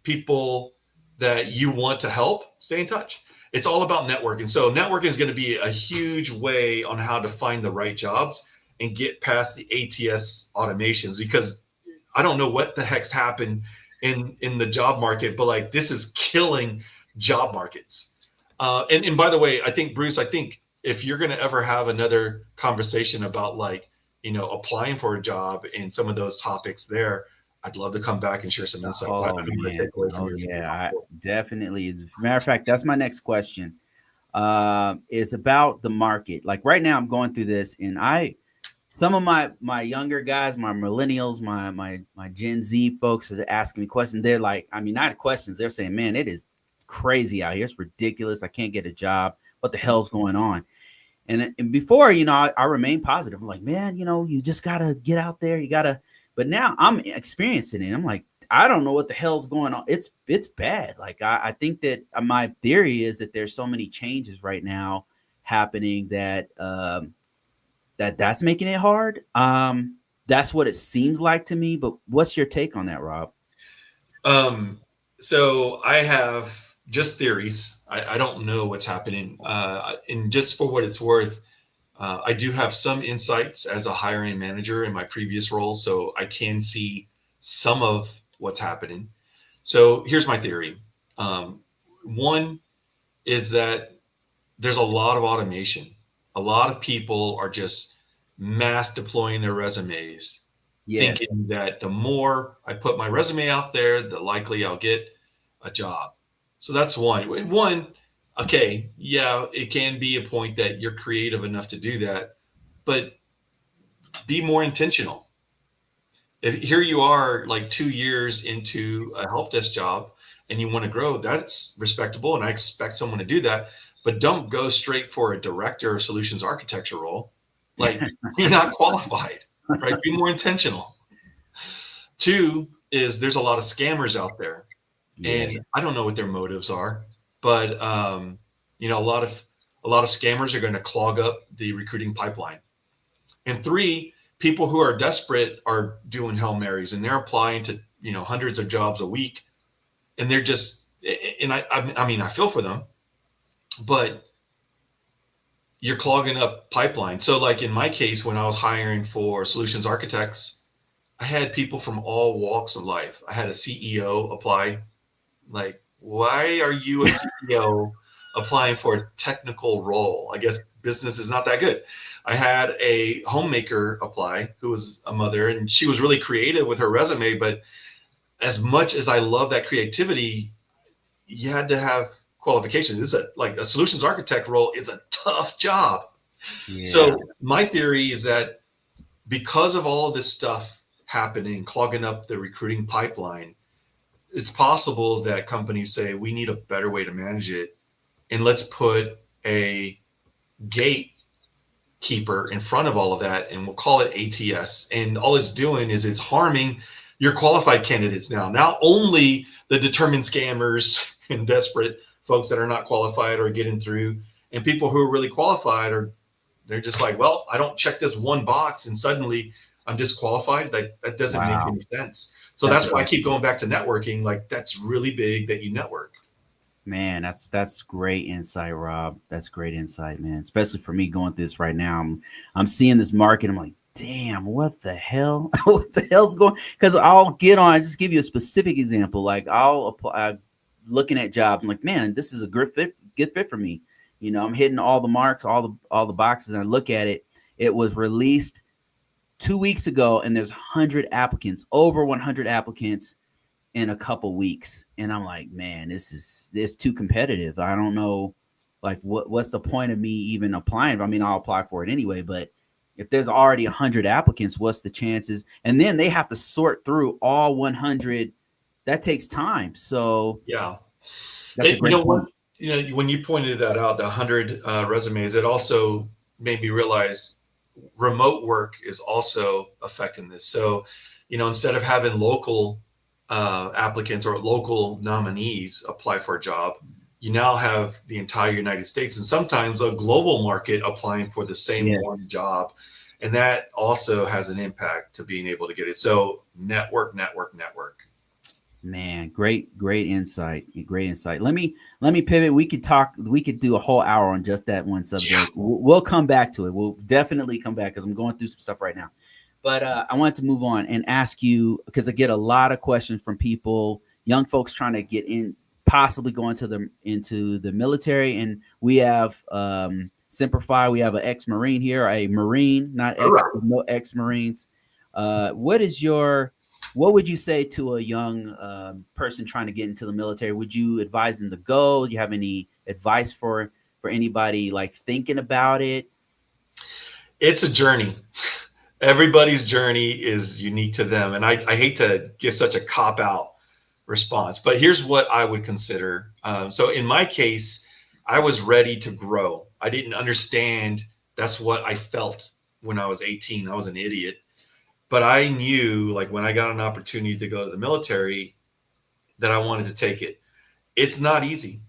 [SPEAKER 2] People that you want to help, stay in touch. It's all about networking. So networking is going to be a huge way on how to find the right jobs and get past the ATS automations, because I don't know what the heck's happened in the job market, but like this is killing job markets. And by the way, I think Bruce, I think if you're going to ever have another conversation about like applying for a job and some of those topics there, I'd love to come back and share some insights. I
[SPEAKER 1] Oh
[SPEAKER 2] don't want to
[SPEAKER 1] man.
[SPEAKER 2] take away from
[SPEAKER 1] Oh
[SPEAKER 2] your
[SPEAKER 1] yeah. I
[SPEAKER 2] topic.
[SPEAKER 1] definitely. As a matter of fact, that's my next question. Is about the market. Like right now, I'm going through this, and some of my younger guys, my millennials, my Gen Z folks are asking me questions. They're like, I mean, not questions. They're saying, "Man, it is crazy out here. It's ridiculous. I can't get a job. What the hell's going on?" And before, I remain positive. I'm like, man, you just gotta get out there. You gotta. But now I'm experiencing it. I'm like, I don't know what the hell's going on. It's bad. Like I think that my theory is that there's so many changes right now happening that that's making it hard. That's what it seems like to me. But what's your take on that, Rob?
[SPEAKER 2] Um, so I have just theories. I don't know what's happening. And just for what it's worth, I do have some insights as a hiring manager in my previous role, so I can see some of what's happening. So here's my theory. One is that there's a lot of automation. A lot of people are just mass deploying their resumes,
[SPEAKER 1] Yes.
[SPEAKER 2] thinking that the more I put my resume out there, the likely I'll get a job. So that's one. One, okay, yeah, it can be a point that you're creative enough to do that, but be more intentional. If here you are like 2 years into a help desk job and you want to grow, that's respectable. And I expect someone to do that, but don't go straight for a director of solutions architecture role. Like you're not qualified, right? Be more intentional. Two is there's a lot of scammers out there
[SPEAKER 1] Yeah.
[SPEAKER 2] and I don't know what their motives are, but a lot of scammers are going to clog up the recruiting pipeline. And three, people who are desperate are doing Hail Marys and they're applying to, hundreds of jobs a week. And they're just, and I mean, I feel for them, but you're clogging up pipeline. So like in my case, when I was hiring for solutions architects, I had people from all walks of life. I had a CEO apply. Like, why are you a CEO applying for a technical role? I guess business is not that good. I had a homemaker apply who was a mother, and she was really creative with her resume. But as much as I love that creativity, you had to have qualifications. It's like a solutions architect role is a tough job.
[SPEAKER 1] Yeah.
[SPEAKER 2] So my theory is that because of all of this stuff happening, clogging up the recruiting pipeline, it's possible that companies say we need a better way to manage it, and let's put a gatekeeper in front of all of that, and we'll call it ATS. And all it's doing is it's harming your qualified candidates now. Not only the determined scammers and desperate folks that are not qualified or getting through, and people who are really qualified they're just like, well, I don't check this one box and suddenly I'm disqualified. That doesn't make
[SPEAKER 1] Wow.
[SPEAKER 2] any sense. So
[SPEAKER 1] That's
[SPEAKER 2] that's
[SPEAKER 1] a
[SPEAKER 2] why I keep going back to networking. Like that's really big that you network.
[SPEAKER 1] Man, that's great insight, Rob. That's great insight, man. Especially for me going through this right now. I'm seeing this market. I'm like, damn, what the hell? What the hell's going? Because I'll get on. I just give you a specific example. Like I'll apply, looking at jobs. I'm like, man, this is a good fit for me. I'm hitting all the marks, all the boxes. And I look at it. It was released 2 weeks ago, and there's 100 applicants, over 100 applicants in a couple weeks, and I'm like, man, this too competitive. I don't know, like what's the point of me even applying? I mean, I'll apply for it anyway, but if there's already 100 applicants, what's the chances? And then they have to sort through all 100. That takes time. So
[SPEAKER 2] Yeah.
[SPEAKER 1] that's a
[SPEAKER 2] You
[SPEAKER 1] great
[SPEAKER 2] know what?
[SPEAKER 1] point.
[SPEAKER 2] When you pointed that out, the 100 resumes, it also made me realize remote work is also affecting this. So, instead of having local applicants or local nominees apply for a job, you now have the entire United States and sometimes a global market applying for the same one
[SPEAKER 1] Yes.
[SPEAKER 2] job. And that also has an impact to being able to get it. So network, network, network.
[SPEAKER 1] Man, great insight. Great insight. Let me pivot. We could do a whole hour on just that one
[SPEAKER 2] Yeah.
[SPEAKER 1] subject. We'll come back to it. We'll definitely come back because I'm going through some stuff right now. But I wanted to move on and ask you, because I get a lot of questions from people, young folks trying to get in, possibly go into the military. And we have Simplify. We have an ex-Marine here, a Marine, not
[SPEAKER 2] All
[SPEAKER 1] ex,
[SPEAKER 2] right.
[SPEAKER 1] no ex-Marines. What would you say to a young person trying to get into the military? Would you advise them to go? Do you have any advice for anybody like thinking about it?
[SPEAKER 2] It's a journey. Everybody's journey is unique to them. And I hate to give such a cop out response, but here's what I would consider. So in my case, I was ready to grow. I didn't understand that's what I felt when I was 18. I was an idiot. But I knew, like, when I got an opportunity to go to the military, that I wanted to take it. It's not easy.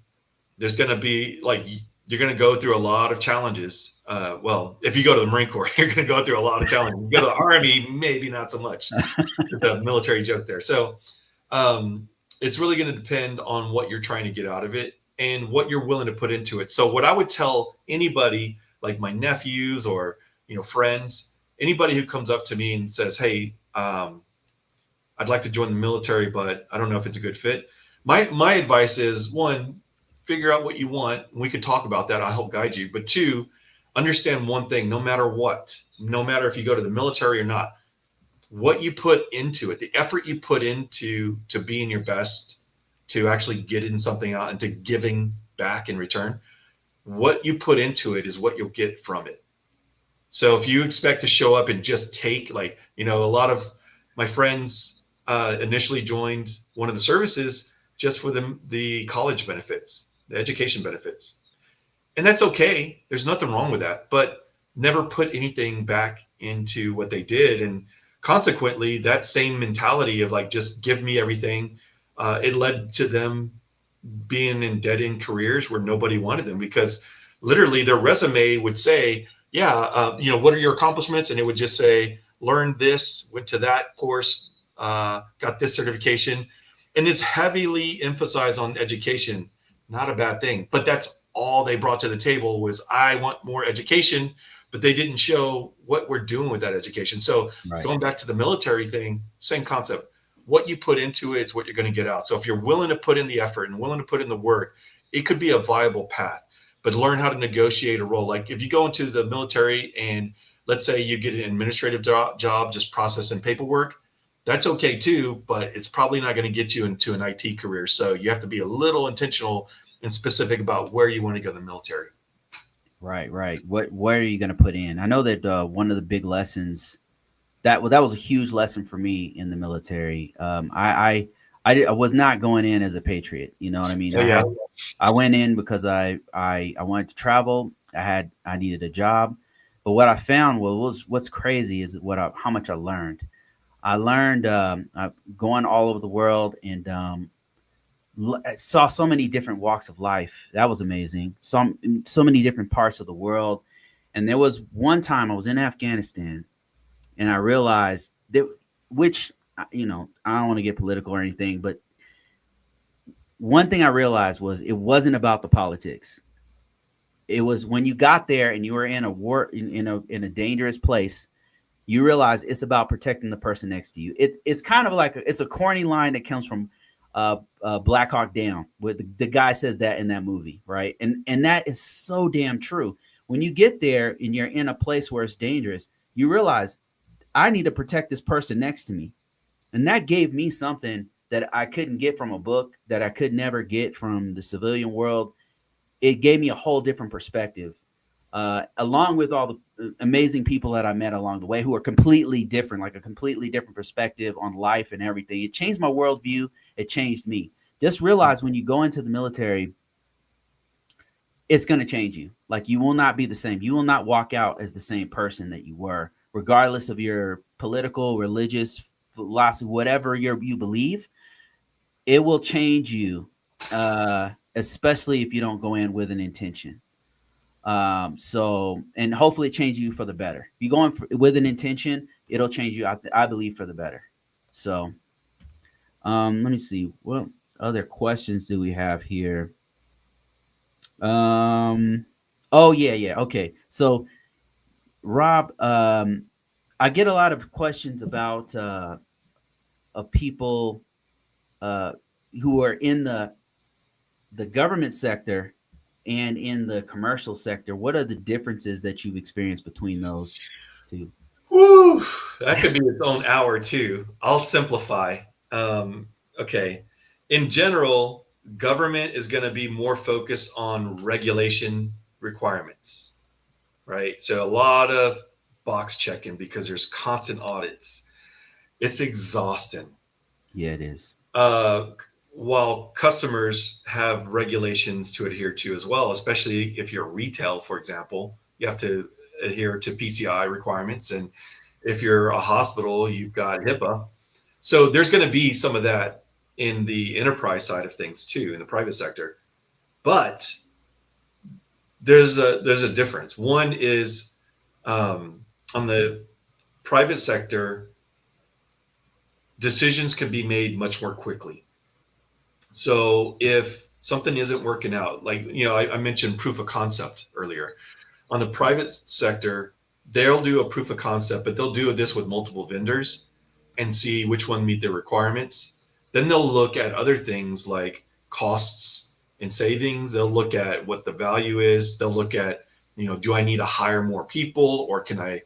[SPEAKER 2] There's going to be, like, you're going to go through a lot of challenges. Well, if you go to the Marine Corps, you're going to go through a lot of challenges. You go to the Army, maybe not so much. The military joke there. So it's really going to depend on what you're trying to get out of it and what you're willing to put into it. So what I would tell anybody, like my nephews or friends, anybody who comes up to me and says, "Hey, I'd like to join the military, but I don't know if it's a good fit. My advice is, one, figure out what you want. We could talk about that. I'll help guide you. But two, understand one thing: no matter what, no matter if you go to the military or not, what you put into it, the effort you put into to being your best, to actually getting something out and to giving back in return, what you put into it is what you'll get from it. So if you expect to show up and just take, like, a lot of my friends initially joined one of the services just for the college benefits, the education benefits. And that's okay. There's nothing wrong with that, but never put anything back into what they did. And consequently, that same mentality of like, just give me everything, it led to them being in dead end careers where nobody wanted them, because literally their resume would say, yeah, what are your accomplishments? And it would just say, learned this, went to that course, got this certification. And it's heavily emphasized on education. Not a bad thing, but that's all they brought to the table was, I want more education, but they didn't show what we're doing with that education. So
[SPEAKER 1] Right.
[SPEAKER 2] going back to the military thing, same concept. What you put into it is what you're going to get out. So if you're willing to put in the effort and willing to put in the work, it could be a viable path. But learn how to negotiate a role. Like if you go into the military and let's say you get an administrative job, just processing paperwork, that's okay too, but it's probably not going to get you into an IT career. So you have to be a little intentional and specific about where you want to go in the military.
[SPEAKER 1] Right, right. What are you going to put in? I know that one of the big lessons that was a huge lesson for me in the military. I was not going in as a patriot. You know what I mean?
[SPEAKER 2] Oh yeah.
[SPEAKER 1] I went in because I wanted to travel. I needed a job, but what I found was what's crazy is how much I learned. I learned going all over the world and I saw so many different walks of life. That was amazing. So many different parts of the world. And there was one time I was in Afghanistan, and I realized that, which I don't want to get political or anything, but one thing I realized was it wasn't about the politics. It was when you got there and you were in a war in a dangerous place, you realize it's about protecting the person next to you. It's kind of like it's a corny line that comes from Black Hawk Down, where the guy says that in that movie, right? And that is so damn true. When you get there and you're in a place where it's dangerous, you realize I need to protect this person next to me, and that gave me something that I couldn't get from a book, that I could never get from the civilian world. It gave me a whole different perspective, along with all the amazing people that I met along the way who are completely different, like a completely different perspective on life and everything. It changed my worldview. It changed me. Just realize when you go into the military, it's going to change you. Like you will not be the same. You will not walk out as the same person that you were, regardless of your political, religious philosophy, whatever you believe. It will change you, especially if you don't go in with an intention. And hopefully it changes you for the better. If you go in with an intention, it'll change you, I believe, for the better. So, let me see. What other questions do we have here? Oh yeah. Okay. So, Rob, I get a lot of questions about of people uh, who are in the government sector and in the commercial sector. What are the differences that you've experienced between those two?
[SPEAKER 2] Woo, that could be its own hour too. I'll simplify. Okay. In general, government is going to be more focused on regulation requirements, right? So a lot of box checking because there's constant audits. It's exhausting.
[SPEAKER 1] Yeah, it is.
[SPEAKER 2] Uh, while customers have regulations to adhere to as well, especially if you're retail, for example, you have to adhere to PCI requirements. And if you're a hospital, you've got HIPAA. So there's going to be some of that in the enterprise side of things too, in the private sector. But there's a difference. One is on the private sector, decisions can be made much more quickly. So if something isn't working out, like I mentioned proof of concept earlier. On the private sector, they'll do a proof of concept, but they'll do this with multiple vendors. and see which one meet their requirements. Then they'll look at other things like costs and savings. They'll look at what the value is. They'll look at, do I need to hire more people, or can I,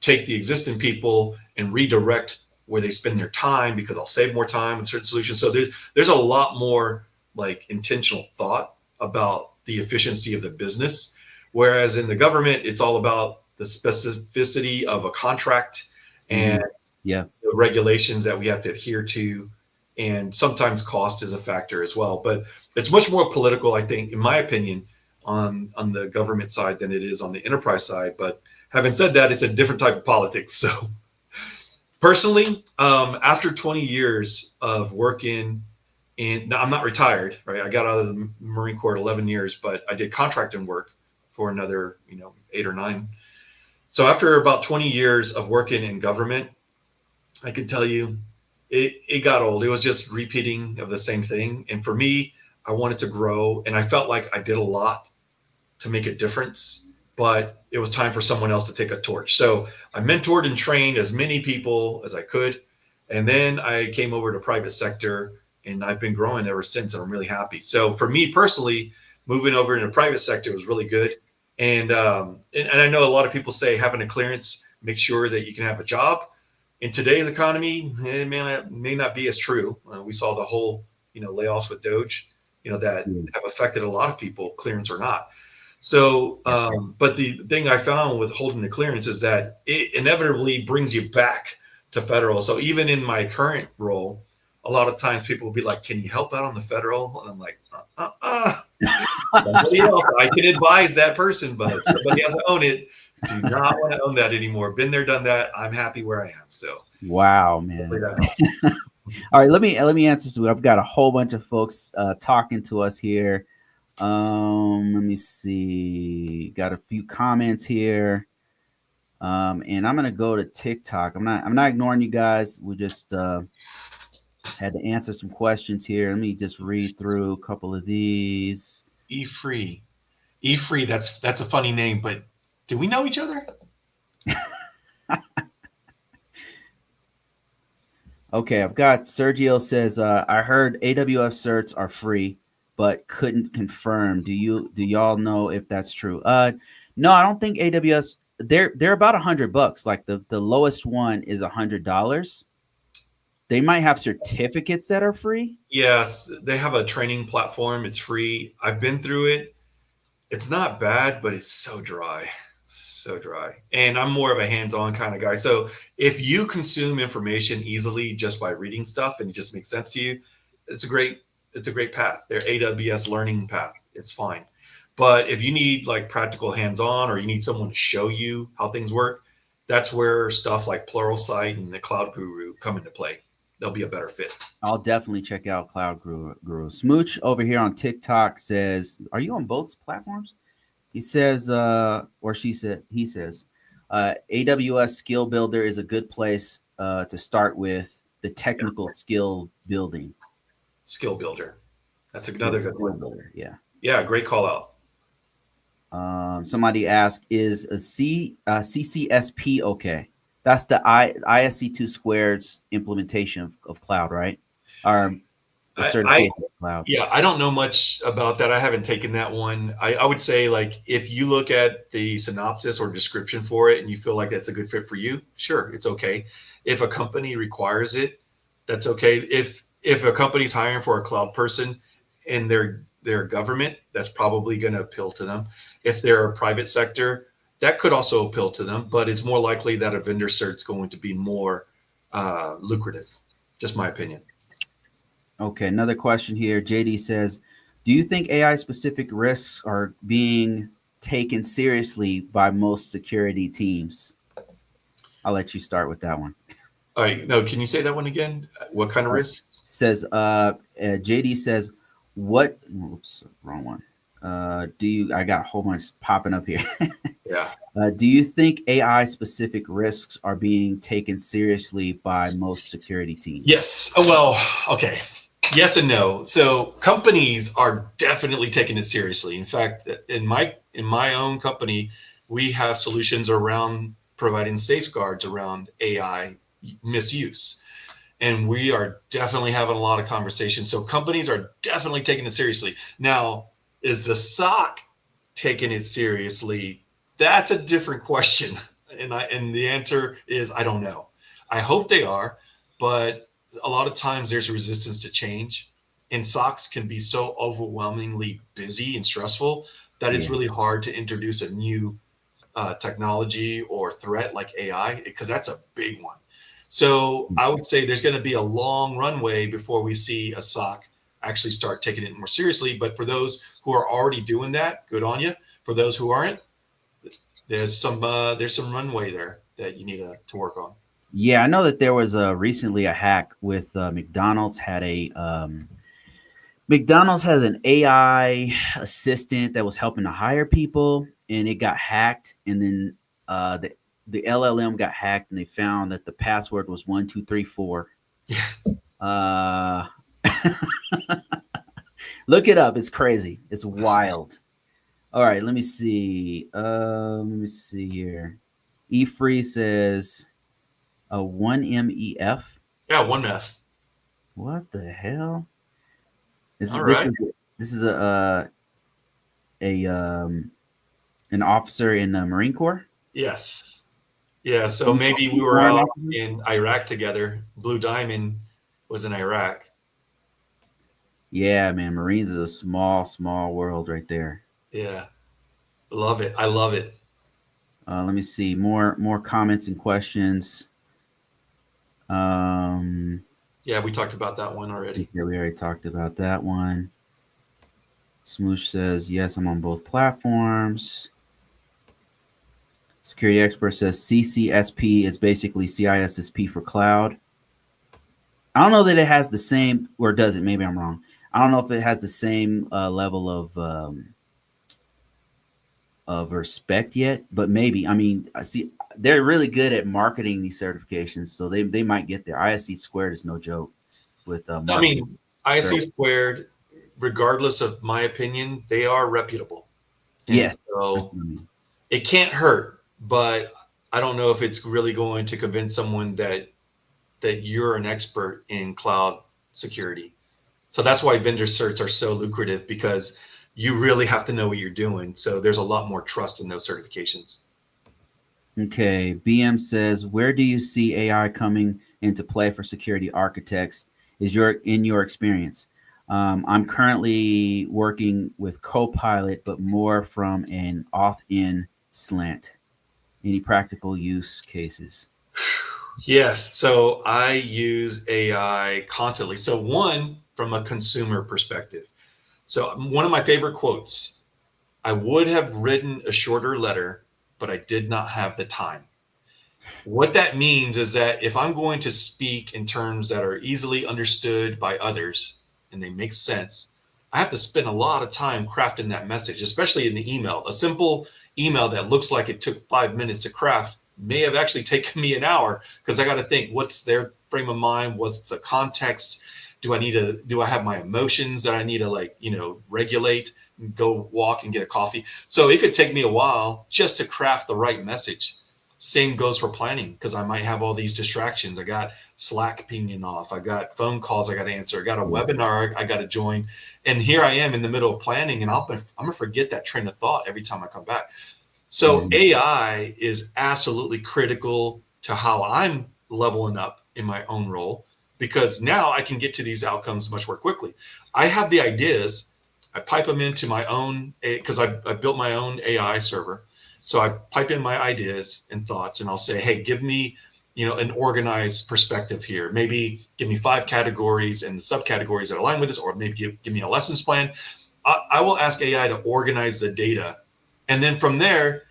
[SPEAKER 2] take the existing people and redirect where they spend their time, because I'll save more time in certain solutions. So there's a lot more like intentional thought about the efficiency of the business. Whereas in the government, it's all about the specificity of a contract and
[SPEAKER 1] yeah,
[SPEAKER 2] the regulations that we have to adhere to. And sometimes cost is a factor as well. But it's much more political, I think, in my opinion, on the government side than it is on the enterprise side. But having said that, it's a different type of politics. So personally, after 20 years of working now I'm not retired, right? I got out of the Marine Corps at 11 years, but I did contracting work for another, 8 or 9. So after about 20 years of working in government, I can tell you it got old. It was just repeating of the same thing. And for me, I wanted to grow, and I felt like I did a lot to make a difference, but it was time for someone else to take a torch. So I mentored and trained as many people as I could. And then I came over to private sector, and I've been growing ever since, and I'm really happy. So for me personally, moving over into the private sector was really good. And I know a lot of people say having a clearance makes sure that you can have a job. In today's economy, it may not be as true. We saw the whole, layoffs with Doge, that have affected a lot of people, clearance or not. So, but the thing I found with holding the clearance is that it inevitably brings you back to federal. So even in my current role, a lot of times people will be like, "Can you help out on the federal?" And I'm like, somebody else. I can advise that person, but somebody has to own it. Do not want to own that anymore. Been there, done that. I'm happy where I am. So
[SPEAKER 1] wow, man. All right, let me answer this. I've got a whole bunch of folks talking to us here. Let me see. Got a few comments here. And I'm gonna go to TikTok. I'm not ignoring you guys. We just had to answer some questions here. Let me just read through a couple of these.
[SPEAKER 2] E-Free. That's a funny name, but do we know each other?
[SPEAKER 1] Okay, I've got Sergio says, I heard AWS certs are free, but couldn't confirm. Do y'all know if that's true? No, I don't think AWS, they're about $100. Like the lowest one is $100. They might have certificates that are free.
[SPEAKER 2] Yes, they have a training platform. It's free. I've been through it. It's not bad, but it's so dry. So dry. And I'm more of a hands-on kind of guy. So if you consume information easily just by reading stuff and it just makes sense to you, it's a great path. Their AWS learning path. It's fine. But if you need like practical hands-on, or you need someone to show you how things work, that's where stuff like Pluralsight and the Cloud Guru come into play. They'll be a better fit.
[SPEAKER 1] I'll definitely check out Cloud Guru. Smooch over here on TikTok says, are you on both platforms? He says, or he says, AWS Skill Builder is a good place to start with the technical skill building.
[SPEAKER 2] Skill Builder. That's another good one.
[SPEAKER 1] Builder, yeah.
[SPEAKER 2] Yeah, great call out.
[SPEAKER 1] Somebody asked, is a CCSP okay? That's the ISC2 Squared's implementation of cloud, right? Or the certification of cloud.
[SPEAKER 2] Yeah, I don't know much about that. I haven't taken that one. I would say, like, if you look at the synopsis or description for it and you feel like that's a good fit for you, sure, it's okay. If a company requires it, that's okay. If a company's hiring for a cloud person and they're government, that's probably going to appeal to them. If they're a private sector, that could also appeal to them, but it's more likely that a vendor cert is going to be more lucrative. Just my opinion.
[SPEAKER 1] Okay, another question here. JD says, do you think AI-specific risks are being taken seriously by most security teams? I'll let you start with that one.
[SPEAKER 2] All right. No, can you say that one again? What kind of risk?
[SPEAKER 1] Says JD says, what? Oops, wrong one. I got a whole bunch popping up here.
[SPEAKER 2] Yeah.
[SPEAKER 1] Do you think AI specific risks are being taken seriously by most security teams?
[SPEAKER 2] Yes. Well, okay. Yes and no. So companies are definitely taking it seriously. In fact, in my own company, we have solutions around providing safeguards around AI misuse. And we are definitely having a lot of conversations. So companies are definitely taking it seriously. Now, is the SOC taking it seriously? That's a different question. And the answer is I don't know. I hope they are, but a lot of times there's resistance to change. And SOCs can be so overwhelmingly busy and stressful that it's
[SPEAKER 1] Yeah.
[SPEAKER 2] really hard to introduce a new technology or threat like AI, because that's a big one. So I would say there's going to be a long runway before we see a SOC actually start taking it more seriously. But for those who are already doing that, good on you. For those who aren't, there's some runway there that you need to work on.
[SPEAKER 1] Yeah, I know that there was recently a hack with McDonald's has an AI assistant that was helping to hire people, and it got hacked, and then the LLM got hacked, and they found that the password was 1 2 3 4.
[SPEAKER 2] Yeah.
[SPEAKER 1] Uh, look it up. It's crazy. It's wild. All right, let me see. Let me see here. E says a 1MEF.
[SPEAKER 2] Yeah, one meth.
[SPEAKER 1] What the hell? This
[SPEAKER 2] All
[SPEAKER 1] is this
[SPEAKER 2] right.
[SPEAKER 1] is this is a an officer in the Marine Corps.
[SPEAKER 2] Yes. Yeah. So maybe we were
[SPEAKER 1] Warrant
[SPEAKER 2] out
[SPEAKER 1] officer?
[SPEAKER 2] in Iraq together. Blue Diamond was in Iraq.
[SPEAKER 1] Yeah, man. Marines is a small world right there.
[SPEAKER 2] Yeah. Love it. I love it.
[SPEAKER 1] Let me see more comments and questions. Um,
[SPEAKER 2] Yeah, we talked about that one already.
[SPEAKER 1] yeah, we already talked about that one. Smoosh says yes, I'm on both platforms. Security expert says CCSP is basically CISSP for cloud. I don't know that it has the same, or does it? Maybe I'm wrong. I don't know if it has the same level of respect yet, but maybe. I mean, I see they're really good at marketing these certifications, so they might get there. ISC squared is no joke with
[SPEAKER 2] I
[SPEAKER 1] marketing.
[SPEAKER 2] mean, ISC squared, regardless of my opinion, they are reputable. And
[SPEAKER 1] Yes, that's
[SPEAKER 2] so
[SPEAKER 1] what I mean.
[SPEAKER 2] it can't hurt, but I don't know if it's really going to convince someone that you're an expert in cloud security. So that's why vendor certs are so lucrative, because you really have to know what you're doing. So there's a lot more trust in those certifications.
[SPEAKER 1] Okay, BM says, where do you see AI coming into play for security architects? Is your experience? I'm currently working with Copilot, but more from an auth-in slant. Any practical use cases?
[SPEAKER 2] Yes. So I use AI constantly. So, one, from a consumer perspective. So, one of my favorite quotes: I would have written a shorter letter, but I did not have the time. What that means is that if I'm going to speak in terms that are easily understood by others and they make sense, I have to spend a lot of time crafting that message, especially in the email. A simple email that looks like it took 5 minutes to craft may have actually taken me an hour, because I got to think, what's their frame of mind? What's the context? Do I have my emotions that I need to, like, regulate, go walk and get a coffee? So it could take me a while just to craft the right message. Same goes for planning, because I might have all these distractions. I got Slack pinging off. I got phone calls I got to answer. I got a
[SPEAKER 1] Yes.
[SPEAKER 2] webinar I got to join. And here I am in the middle of planning, and I'm going to forget that train of thought every time I come back. So
[SPEAKER 1] Mhm.
[SPEAKER 2] AI is absolutely critical to how I'm leveling up in my own role, because now I can get to these outcomes much more quickly. I have the ideas. I pipe them into my own, because I built my own AI server. So I pipe in my ideas and thoughts, and I'll say, hey, give me, an organized perspective here. Maybe give me 5 categories and the subcategories that align with this, or maybe give me a lessons plan. I will ask AI to organize the data. And then from there,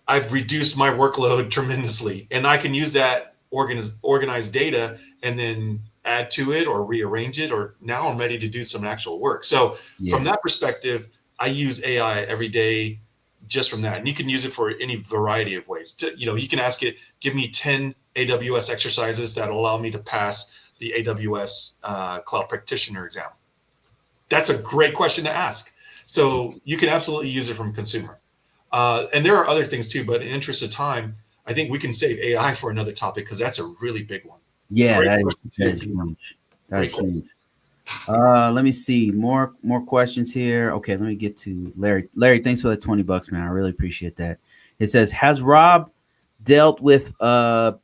[SPEAKER 2] I've reduced my workload tremendously, and I can use that organized data and then add to it or rearrange it, or now I'm ready to do some actual work. So from
[SPEAKER 1] Yeah.
[SPEAKER 2] that perspective, I use AI every day just from that. And you can use it for any variety of ways. You can ask it, give me 10 AWS exercises that allow me to pass the AWS cloud practitioner exam. That's a great question to ask. So you can absolutely use it from consumer. And there are other things too, but in interest of time, I think we can save AI for another topic because that's a really big one.
[SPEAKER 1] Yeah,
[SPEAKER 2] Great
[SPEAKER 1] that
[SPEAKER 2] question,
[SPEAKER 1] is
[SPEAKER 2] too.
[SPEAKER 1] huge.
[SPEAKER 2] Great
[SPEAKER 1] That's
[SPEAKER 2] question.
[SPEAKER 1] huge. Let me see more questions here. Okay, let me get to Larry. Larry, thanks for the $20, man. I really appreciate that. It says, has Rob dealt with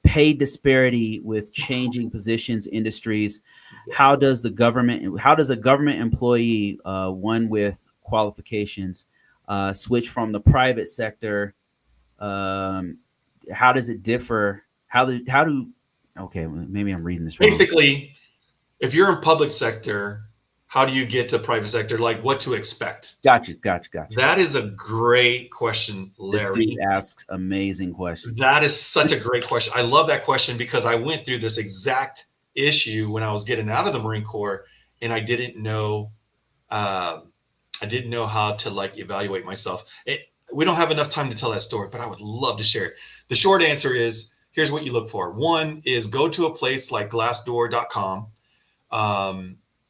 [SPEAKER 1] pay disparity with changing positions, industries?
[SPEAKER 2] Yes.
[SPEAKER 1] How does a government employee, one with qualifications, switch from the private sector? Um, how does it differ? How do okay, maybe I'm reading this wrong.
[SPEAKER 2] Basically, if you're in public sector, how do you get to private sector? Like what to expect?
[SPEAKER 1] Gotcha.
[SPEAKER 2] That is a great question,
[SPEAKER 1] This dude
[SPEAKER 2] Larry.
[SPEAKER 1] asks amazing questions.
[SPEAKER 2] That is such a great question. I love that question because I went through this exact issue when I was getting out of the Marine Corps, and uh, I didn't know how to like evaluate myself. We don't have enough time to tell that story, but I would love to share it. The short answer is here's what you look for. One is go to a place like glassdoor.com,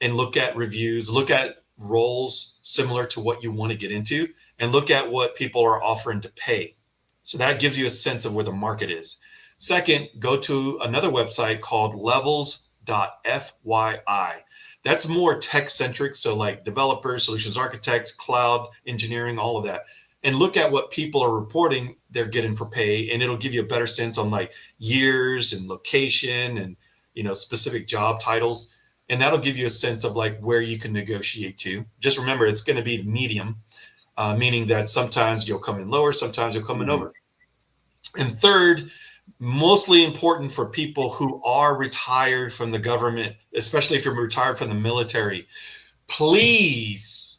[SPEAKER 2] and look at reviews, look at roles similar to what you want to get into, and look at what people are offering to pay. So that gives you a sense of where the market is. Second, go to another website called levels.fyi. That's more tech centric. So, like developers, solutions architects, cloud engineering, all of that. And look at what people are reporting they're getting for pay. And it'll give you a better sense on like years and location and, specific job titles. And that'll give you a sense of like where you can negotiate to. Just remember, it's going to be the medium, meaning that sometimes you'll come in lower, sometimes you'll come in over. And third, mostly important for people who are retired from the government, especially if you're retired from the military, please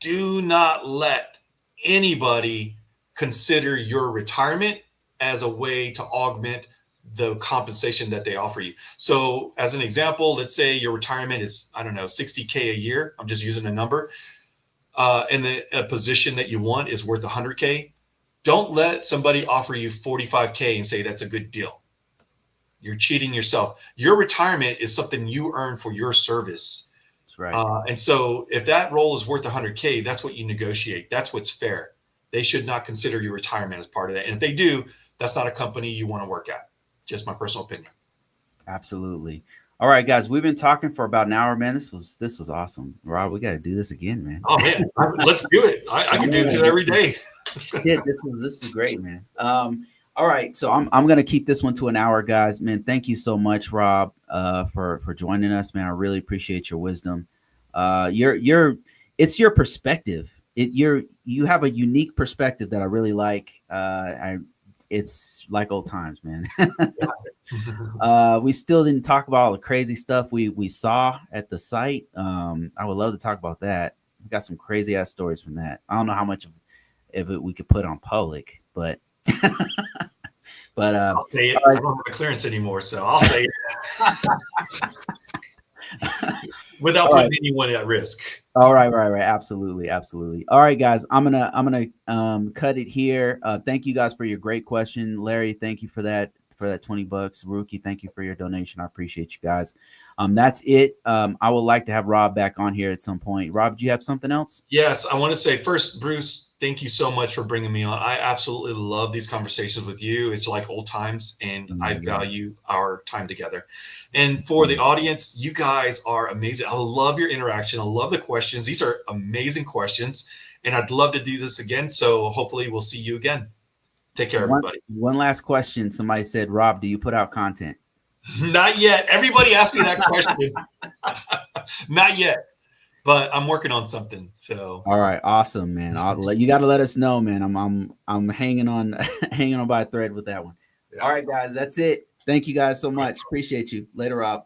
[SPEAKER 2] do not let anybody consider your retirement as a way to augment the compensation that they offer you. So as an example, let's say your retirement is, I don't know, 60K a year. I'm just using a number. And a position that you want is worth 100K. Don't let somebody offer you 45K and say that's a good deal. You're cheating yourself. Your retirement is something you earn for your service.
[SPEAKER 1] That's right.
[SPEAKER 2] And so if that role is worth 100K, that's what you negotiate. That's what's fair. They should not consider your retirement as part of that. And if they do, that's not a company you want to work at. Just my personal opinion.
[SPEAKER 1] Absolutely. All right, guys, we've been talking for about an hour, man. This was awesome. Rob, we got to do this again, man.
[SPEAKER 2] Oh man, let's do it. I can do this every day.
[SPEAKER 1] Shit, this is great, man. All right, so I'm gonna keep this one to an hour, guys. Man, thank you so much, Rob, for joining us, man. I really appreciate your wisdom. It's your perspective. You have a unique perspective that I really like. It's like old times, man. We still didn't talk about all the crazy stuff we saw at the site. I would love to talk about that. We got some crazy ass stories from that. I don't know how much of it we could put on public, but
[SPEAKER 2] I'll say it.
[SPEAKER 1] Right.
[SPEAKER 2] I don't have a clearance anymore, so I'll say it without putting anyone at risk.
[SPEAKER 1] All right. Absolutely. All right, guys. I'm gonna cut it here. Thank you guys for your great question, Larry. Thank you for that $20. Rookie, thank you for your donation. I appreciate you guys. That's it. I would like to have Rob back on here at some point. Rob, do you have something else?
[SPEAKER 2] Yes, I want to say first, Bruce, thank you so much for bringing me on. I absolutely love these conversations with you. It's like old times, and I value our time together. And for the audience, you guys are amazing. I love your interaction. I love the questions. These are amazing questions, and I'd love to do this again. So hopefully we'll see you again. Take care, everybody.
[SPEAKER 1] One last question. Somebody said, Rob, do you put out content?
[SPEAKER 2] Not yet. Everybody asked me that question. Not yet. But I'm working on something. So
[SPEAKER 1] all right, awesome, man. You got to let us know, man. I'm hanging on by a thread with that one. All right, guys, that's it. Thank you guys so much. Appreciate you. Later, Rob.